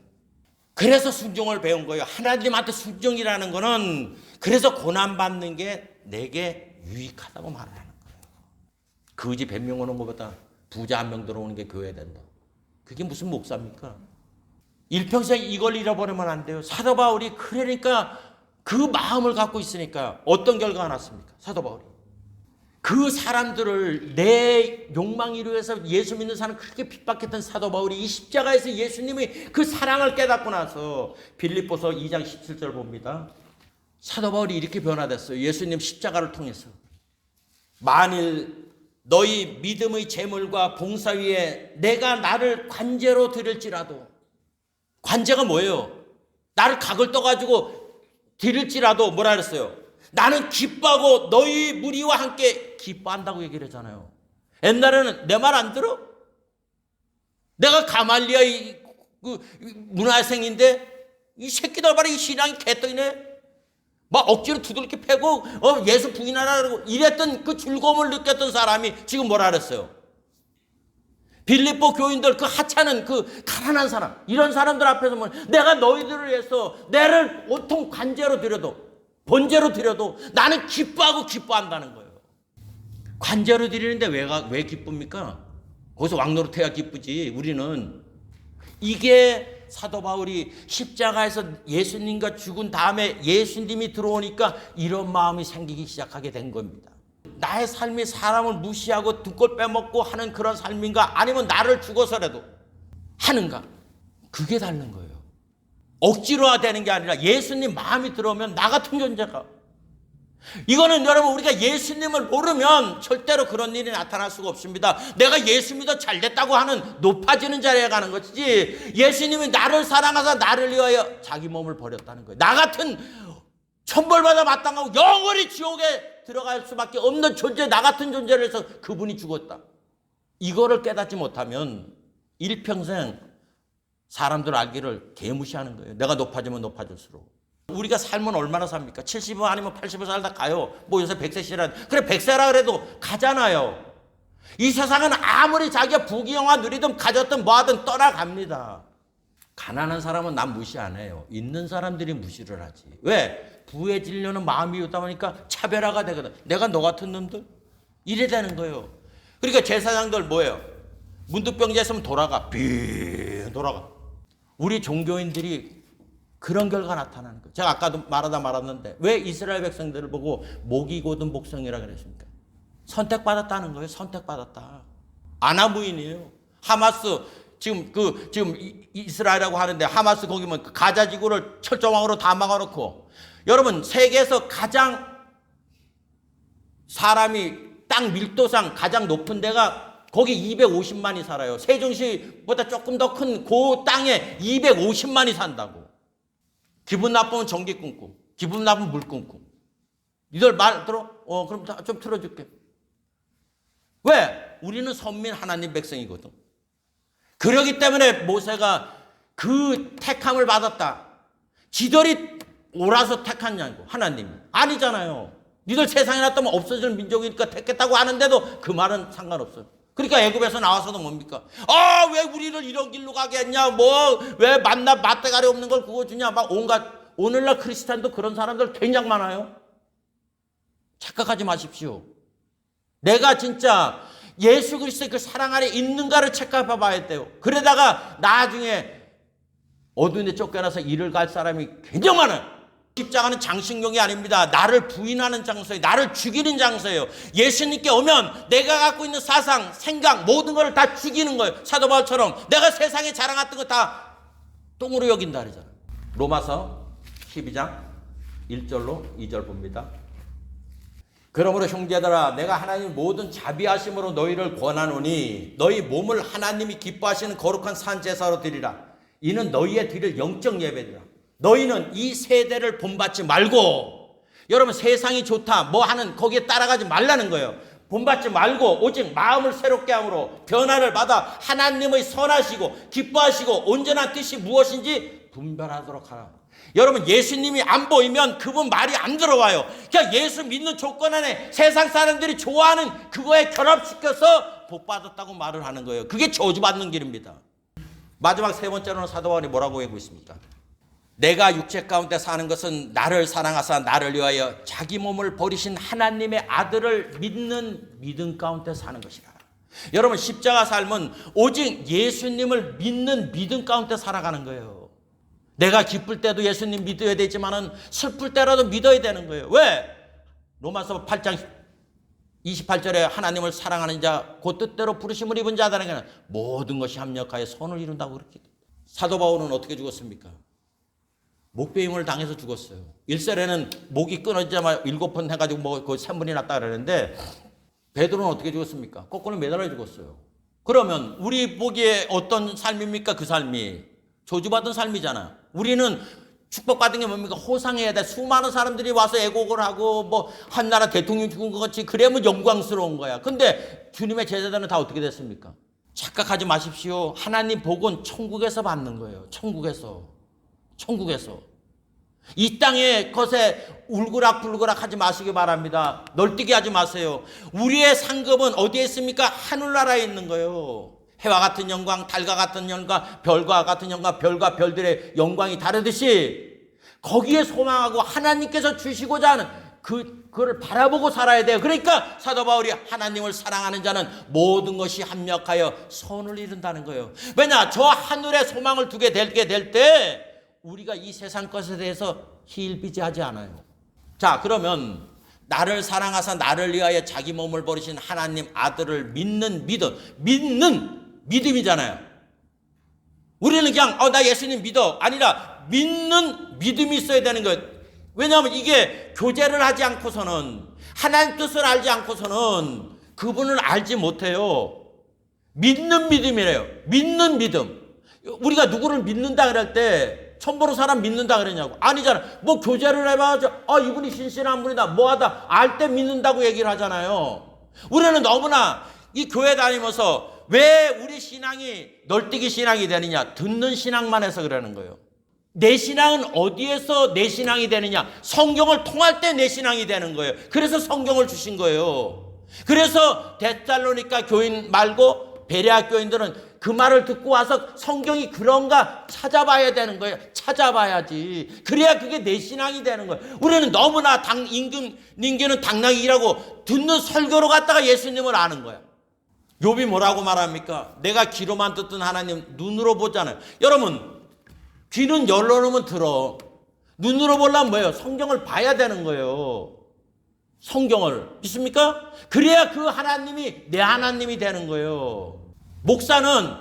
Speaker 1: 그래서 순종을 배운 거예요. 하나님한테 순종이라는 거는 그래서 고난받는 게 내게 유익하다고 말하는 거예요. 거지 100명 오는 것보다 부자 1명 들어오는 게 교회 된다. 그게 무슨 목사입니까? 일평생 이걸 잃어버리면 안 돼요. 사도 바울이 그러니까 그 마음을 갖고 있으니까 어떤 결과가 났습니까? 사도 바울이. 그 사람들을 내 욕망 이루어서 예수 믿는 사람 그렇게 핍박했던 사도 바울이 이 십자가에서 예수님이 그 사랑을 깨닫고 나서 빌립보서 2장 17절 봅니다. 사도 바울이 이렇게 변화됐어요. 예수님 십자가를 통해서. 만일 너희 믿음의 재물과 봉사 위에 내가 나를 관제로 드릴지라도, 관제가 뭐예요? 나를 각을 떠가지고 드릴지라도 뭐라 그랬어요? 나는 기뻐하고 너희 무리와 함께 기뻐한다고 얘기를 했잖아요. 옛날에는 내 말 안 들어? 내가 가말리아 그 문화생인데 이 새끼들 봐라, 이 신앙이 개떡이네. 막 억지로 두들겨 패고 예수 부인하라 그러고 이랬던 그 즐거움을 느꼈던 사람이 지금 뭐라 그랬어요? 빌립보 교인들 그 하찮은 그 가난한 사람, 이런 사람들 앞에서 뭐 내가 너희들을 위해서 내를 온통 관제로 드려도 번제로 드려도 나는 기뻐하고 기뻐한다는 거예요. 관제로 드리는데 왜 기쁩니까? 거기서 왕노릇해야 기쁘지. 우리는 이게 사도 바울이 십자가에서 예수님과 죽은 다음에 예수님이 들어오니까 이런 마음이 생기기 시작하게 된 겁니다. 나의 삶이 사람을 무시하고 등골 빼먹고 하는 그런 삶인가, 아니면 나를 죽어서라도 하는가, 그게 다른 거예요. 억지로 되는 게 아니라 예수님 마음이 들어오면 나 같은 존재가, 이거는 여러분 우리가 예수님을 모르면 절대로 그런 일이 나타날 수가 없습니다. 내가 예수 믿어 잘됐다고 하는 높아지는 자리에 가는 것이지, 예수님이 나를 사랑하사 나를 위하여 자기 몸을 버렸다는 거예요. 나 같은 천벌받아 마땅하고 영원히 지옥에 들어갈 수밖에 없는 존재, 나 같은 존재를 해서 그분이 죽었다. 이거를 깨닫지 못하면 일평생 사람들 알기를 개무시하는 거예요. 내가 높아지면 높아질수록. 우리가 삶은 얼마나 삽니까? 70은 아니면 80을 살다 가요. 뭐 요새 100세시라 그래, 100세라 그래도 가잖아요. 이 세상은 아무리 자기가 부귀영화 누리든 가졌든 뭐하든 떠나갑니다. 가난한 사람은 남 무시 안 해요. 있는 사람들이 무시를 하지. 왜? 부해지려는 마음이 있다 보니까 차별화가 되거든. 내가 너 같은 놈들? 이래 되는 거예요. 그러니까 제사장들 뭐예요? 문득병자 있으면 돌아가. 돌아가. 우리 종교인들이 그런 결과 나타나는 거예요. 제가 아까도 말하다 말았는데 왜 이스라엘 백성들을 보고 목이 곧은 목성이라 그랬습니까? 선택받았다는 거예요. 선택받았다. 아나무인이에요. 하마스 지금 이스라엘이라고 하는데 하마스 거기면 가자 지구를 철조망으로 다 막아놓고, 여러분 세계에서 가장 사람이 땅 밀도상 가장 높은 데가 거기 250만이 살아요. 세종시보다 조금 더 큰 그 땅에 250만이 산다고. 기분 나쁘면 전기 끊고, 기분 나쁘면 물 끊고. 니들 말 들어? 그럼 좀 틀어줄게. 왜? 우리는 선민 하나님 백성이거든. 그러기 때문에 모세가 그 택함을 받았다. 지들이 옳아서 택하냐고, 하나님이. 아니잖아요. 니들 세상에 놨다면 없어질 민족이니까 택했다고 하는데도 그 말은 상관없어요. 그러니까 애굽에서 나와서도 뭡니까? 왜 우리를 이런 길로 가게 했냐? 왜 맛대가리 없는 걸 그거 주냐? 막 온갖, 오늘날 크리스찬도 그런 사람들 굉장히 많아요. 착각하지 마십시오. 내가 진짜 예수 그리스도의 그 사랑 안에 있는가를 체크해 봐야 돼요. 그러다가 나중에 어두운 데 쫓겨나서 일을 갈 사람이 굉장히 많아요. 십자가는 장식용이 아닙니다. 나를 부인하는 장소예요. 나를 죽이는 장소예요. 예수님께 오면 내가 갖고 있는 사상, 생각, 모든 걸 다 죽이는 거예요. 사도 바울처럼 내가 세상에 자랑했던 거 다 똥으로 여긴다 그러잖아요. 로마서 12장 1절로 2절 봅니다. 그러므로 형제들아, 내가 하나님 모든 자비하심으로 너희를 권하노니 너희 몸을 하나님이 기뻐하시는 거룩한 산제사로 드리라. 이는 너희의 드릴 영적 예배니라. 너희는 이 세대를 본받지 말고, 여러분 세상이 좋다 뭐 하는 거기에 따라가지 말라는 거예요. 본받지 말고 오직 마음을 새롭게 함으로 변화를 받아 하나님의 선하시고 기뻐하시고 온전한 뜻이 무엇인지 분별하도록 하라. 여러분 예수님이 안 보이면 그분 말이 안 들어와요. 그러니까 예수 믿는 조건 안에 세상 사람들이 좋아하는 그거에 결합시켜서 복받았다고 말을 하는 거예요. 그게 저주받는 길입니다. 마지막 세 번째로는 사도 바울이 뭐라고 하고 있습니까? 내가 육체 가운데 사는 것은 나를 사랑하사 나를 위하여 자기 몸을 버리신 하나님의 아들을 믿는 믿음 가운데 사는 것이라. 여러분 십자가 삶은 오직 예수님을 믿는 믿음 가운데 살아가는 거예요. 내가 기쁠 때도 예수님 믿어야 되지만은 슬플 때라도 믿어야 되는 거예요. 왜? 로마서 8장 28절에 하나님을 사랑하는 자 곧 뜻대로 부르심을 입은 자들에게는 모든 것이 합력하여 선을 이룬다고 그렇게. 사도 바울은 어떻게 죽었습니까? 목베임을 당해서 죽었어요. 1세에는 목이 끊어지자마자 7번 해가지고 그 3분이 났다 그러는데, 베드로는 어떻게 죽었습니까? 거꾸로 매달려 죽었어요. 그러면 우리 보기에 어떤 삶입니까? 그 삶이 저주받은 삶이잖아. 우리는 축복받은 게 뭡니까? 호상해야 돼. 수많은 사람들이 와서 애곡을 하고 뭐 한 나라 대통령 죽은 것 같이 그러면 영광스러운 거야. 근데 주님의 제자들은 다 어떻게 됐습니까? 착각하지 마십시오. 하나님 복은 천국에서 받는 거예요. 천국에서. 이 땅의 것에 울그락불그락 하지 마시기 바랍니다. 널뛰게 하지 마세요. 우리의 상급은 어디에 있습니까? 하늘나라에 있는 거예요. 해와 같은 영광, 달과 같은 영광, 별과 같은 영광, 별과 별들의 영광이 다르듯이 거기에 소망하고 하나님께서 주시고자 하는 그거를 바라보고 살아야 돼요. 그러니까 사도 바울이 하나님을 사랑하는 자는 모든 것이 합력하여 선을 이룬다는 거예요. 왜냐? 저 하늘에 소망을 두게 될 때 우리가 이 세상 것에 대해서 hil비지하지 않아요. 자, 그러면 나를 사랑하사 나를 위하여 자기 몸을 버리신 하나님 아들을 믿는 믿음이잖아요. 우리는 그냥 나 예수님 믿어 아니라 믿는 믿음이 있어야 되는 거예요. 왜냐하면 이게 교제를 하지 않고서는 하나님 뜻을 알지 않고서는 그분을 알지 못해요. 믿는 믿음이래요. 믿는 믿음. 우리가 누구를 믿는다 그럴 때 처음 보는 사람 믿는다 그러냐고. 아니잖아. 뭐 교제를 해봐야죠. 이분이 신실한 분이다. 뭐하다. 알 때 믿는다고 얘기를 하잖아요. 우리는 너무나 이 교회 다니면서 왜 우리 신앙이 널뛰기 신앙이 되느냐. 듣는 신앙만 해서 그러는 거예요. 내 신앙은 어디에서 내 신앙이 되느냐. 성경을 통할 때 내 신앙이 되는 거예요. 그래서 성경을 주신 거예요. 그래서 데살로니가 교인 말고 베레아 교인들은 그 말을 듣고 와서 성경이 그런가 찾아봐야 되는 거예요. 찾아봐야지. 그래야 그게 내 신앙이 되는 거예요. 우리는 너무나 인기는 당나귀 일하고 듣는 설교로 갔다가 예수님을 아는 거야. 욥이 뭐라고 말합니까? 내가 귀로만 듣던 하나님 눈으로 보잖아요. 여러분 귀는 열어놓으면 들어. 눈으로 보려면 뭐예요? 성경을 봐야 되는 거예요. 성경을. 믿습니까? 그래야 그 하나님이 내 하나님이 되는 거예요. 목사는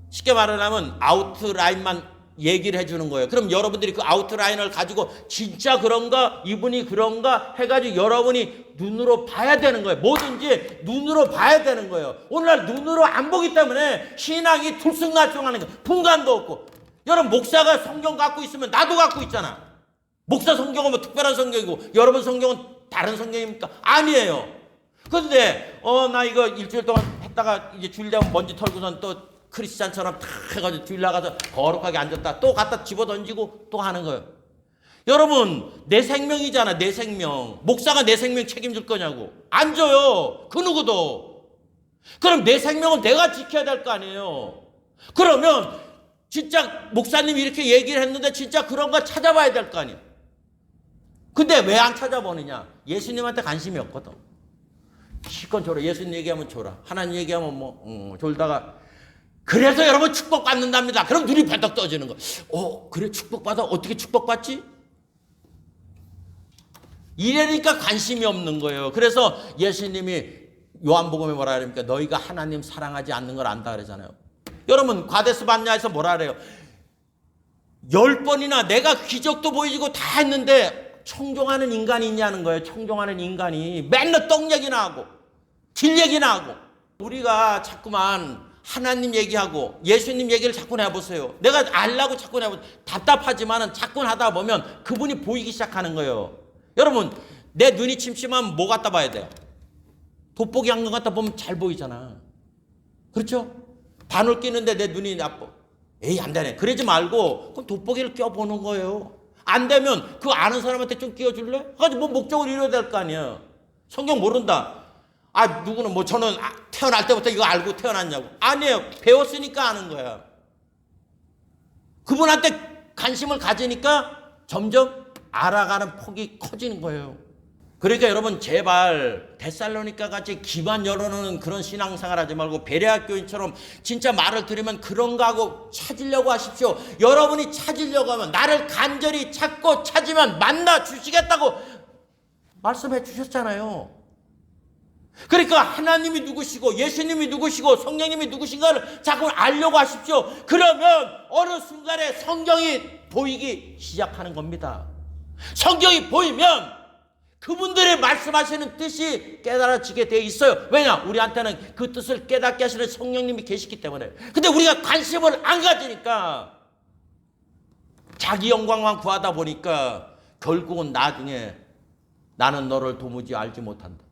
Speaker 1: 쉽게 말하면 아웃라인만 얘기를 해주는 거예요. 그럼 여러분들이 그 아웃라인을 가지고 진짜 그런가 이분이 그런가 해가지고 여러분이 눈으로 봐야 되는 거예요. 뭐든지 눈으로 봐야 되는 거예요. 오늘날 눈으로 안 보기 때문에 신앙이 들쑥날쑥하는 거예요. 분간도 없고. 여러분 목사가 성경 갖고 있으면 나도 갖고 있잖아. 목사 성경은 뭐 특별한 성경이고 여러분 성경은 다른 성경입니까? 아니에요. 그런데 나 이거 일주일 동안 했다가 이제 주일 되면 먼지 털고선 또 크리스찬처럼 탁 해가지고 주일 나가서 거룩하게 앉았다 또 갖다 집어던지고 또 하는 거예요. 여러분 내 생명이잖아. 내 생명. 목사가 내 생명 책임질 거냐고. 안 져요. 그 누구도. 그럼 내 생명은 내가 지켜야 될 거 아니에요. 그러면 진짜 목사님이 이렇게 얘기를 했는데 진짜 그런 거 찾아봐야 될 거 아니에요. 근데 왜 안 찾아보느냐. 예수님한테 관심이 없거든. 실컷 줘라. 예수님 얘기하면 줘라. 하나님 얘기하면 졸다가 그래서 여러분 축복받는답니다. 그럼 눈이 벌떡 떠지는 거. 그래 축복받아. 어떻게 축복받지? 이래니까 관심이 없는 거예요. 그래서 예수님이 요한복음에 뭐라 그럽니까? 너희가 하나님 사랑하지 않는 걸 안다 그러잖아요. 여러분 과데스 반야에서 뭐라 그래요? 10번이나 내가 기적도 보이고 다 했는데 청종하는 인간이 있냐는 거예요. 청종하는 인간이 맨날 떡 얘기나 하고 길 얘기나 하고. 우리가 자꾸만 하나님 얘기하고 예수님 얘기를 자꾸 해보세요. 내가 알라고 자꾸 해보세요. 답답하지만은 자꾸 하다 보면 그분이 보이기 시작하는 거예요. 여러분 내 눈이 침침하면 뭐 갖다 봐야 돼요? 돋보기 안경 갖다 보면 잘 보이잖아. 그렇죠? 바늘 끼는데 내 눈이 나빠. 에이 안 되네. 그러지 말고 그럼 돋보기를 껴보는 거예요. 안 되면 그 아는 사람한테 좀 끼워줄래? 가지고 뭐 목적을 이뤄야 될 거 아니야. 성경 모른다. 누구는 뭐 저는 태어날 때부터 이거 알고 태어났냐고. 아니에요. 배웠으니까 아는 거야. 그분한테 관심을 가지니까 점점 알아가는 폭이 커지는 거예요. 그러니까 여러분 제발 데살로니가 같이 기만 열어놓는 그런 신앙생활 하지 말고 베레아 교인처럼 진짜 말을 들으면 그런가 하고 찾으려고 하십시오. 여러분이 찾으려고 하면 나를 간절히 찾고 찾으면 만나 주시겠다고 말씀해 주셨잖아요. 그러니까 하나님이 누구시고 예수님이 누구시고 성령님이 누구신가를 자꾸 알려고 하십시오. 그러면 어느 순간에 성경이 보이기 시작하는 겁니다. 성경이 보이면 그분들의 말씀하시는 뜻이 깨달아지게 되어 있어요. 왜냐? 우리한테는 그 뜻을 깨닫게 하시는 성령님이 계시기 때문에. 근데 우리가 관심을 안 가지니까 자기 영광만 구하다 보니까 결국은 나중에 나는 너를 도무지 알지 못한다.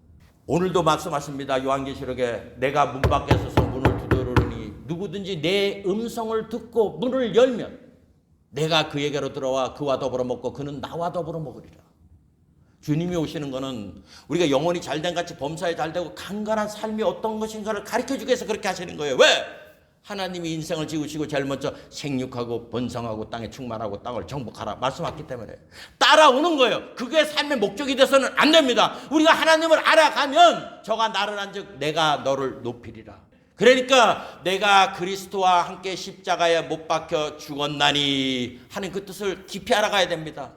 Speaker 1: 오늘도 말씀하십니다. 요한계시록에 내가 문 밖에 서서 문을 두드리니 누구든지 내 음성을 듣고 문을 열면 내가 그에게로 들어와 그와 더불어 먹고 그는 나와 더불어 먹으리라. 주님이 오시는 거는 우리가 영혼이 잘된 같이 범사에 잘되고 강건한 삶이 어떤 것인가를 가르쳐주기 위해서 그렇게 하시는 거예요. 왜? 하나님이 인생을 지으시고 제일 먼저 생육하고 번성하고 땅에 충만하고 땅을 정복하라 말씀하셨기 때문에 따라오는 거예요. 그게 삶의 목적이 돼서는 안 됩니다. 우리가 하나님을 알아가면 저가 나를 한즉 내가 너를 높이리라. 그러니까 내가 그리스도와 함께 십자가에 못 박혀 죽었나니 하는 그 뜻을 깊이 알아가야 됩니다.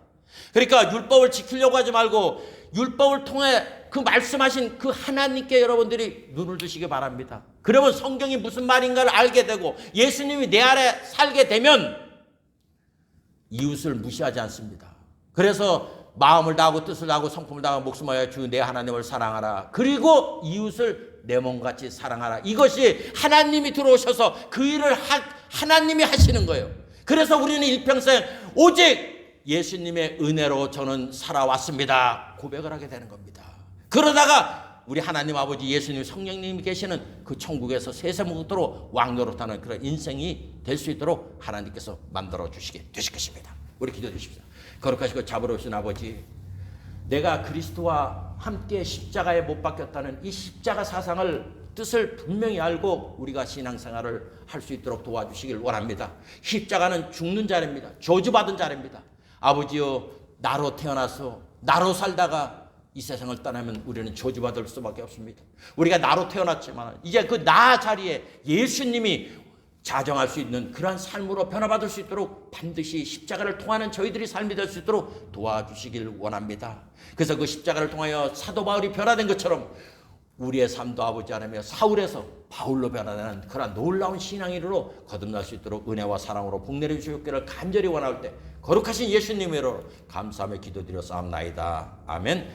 Speaker 1: 그러니까 율법을 지키려고 하지 말고 율법을 통해 그 말씀하신 그 하나님께 여러분들이 눈을 두시기 바랍니다. 그러면 성경이 무슨 말인가를 알게 되고 예수님이 내 안에 살게 되면 이웃을 무시하지 않습니다. 그래서 마음을 다하고 뜻을 다하고 성품을 다하고 목숨을 다하여 주 내 하나님을 사랑하라. 그리고 이웃을 내 몸같이 사랑하라. 이것이 하나님이 들어오셔서 그 일을 하나님이 하시는 거예요. 그래서 우리는 일평생 오직 예수님의 은혜로 저는 살아왔습니다. 고백을 하게 되는 겁니다. 그러다가 우리 하나님 아버지 예수님 성령님이 계시는 그 천국에서 세세무도로 왕노릇하는 그런 인생이 될 수 있도록 하나님께서 만들어 주시게 되실 것입니다. 우리 기도해 주십시오. 거룩하시고 자비로우신 아버지, 내가 그리스도와 함께 십자가에 못 박혔다는 이 십자가 사상을 뜻을 분명히 알고 우리가 신앙생활을 할 수 있도록 도와주시길 원합니다. 십자가는 죽는 자리입니다. 저주받은 자리입니다. 아버지여, 나로 태어나서 나로 살다가 이 세상을 떠나면 우리는 저주받을 수밖에 없습니다. 우리가 나로 태어났지만 이제 그 나 자리에 예수님이 자정할 수 있는 그러한 삶으로 변화받을 수 있도록 반드시 십자가를 통하는 저희들이 삶이 될 수 있도록 도와주시길 원합니다. 그래서 그 십자가를 통하여 사도 바울이 변화된 것처럼 우리의 삶도 아버지 하나며 사울에서 바울로 변화되는 그러한 놀라운 신앙인으로 거듭날 수 있도록 은혜와 사랑으로 복내려 주시기를 간절히 원할 때 거룩하신 예수님의 이름으로 감사하며 기도드려 싸움나이다. 아멘.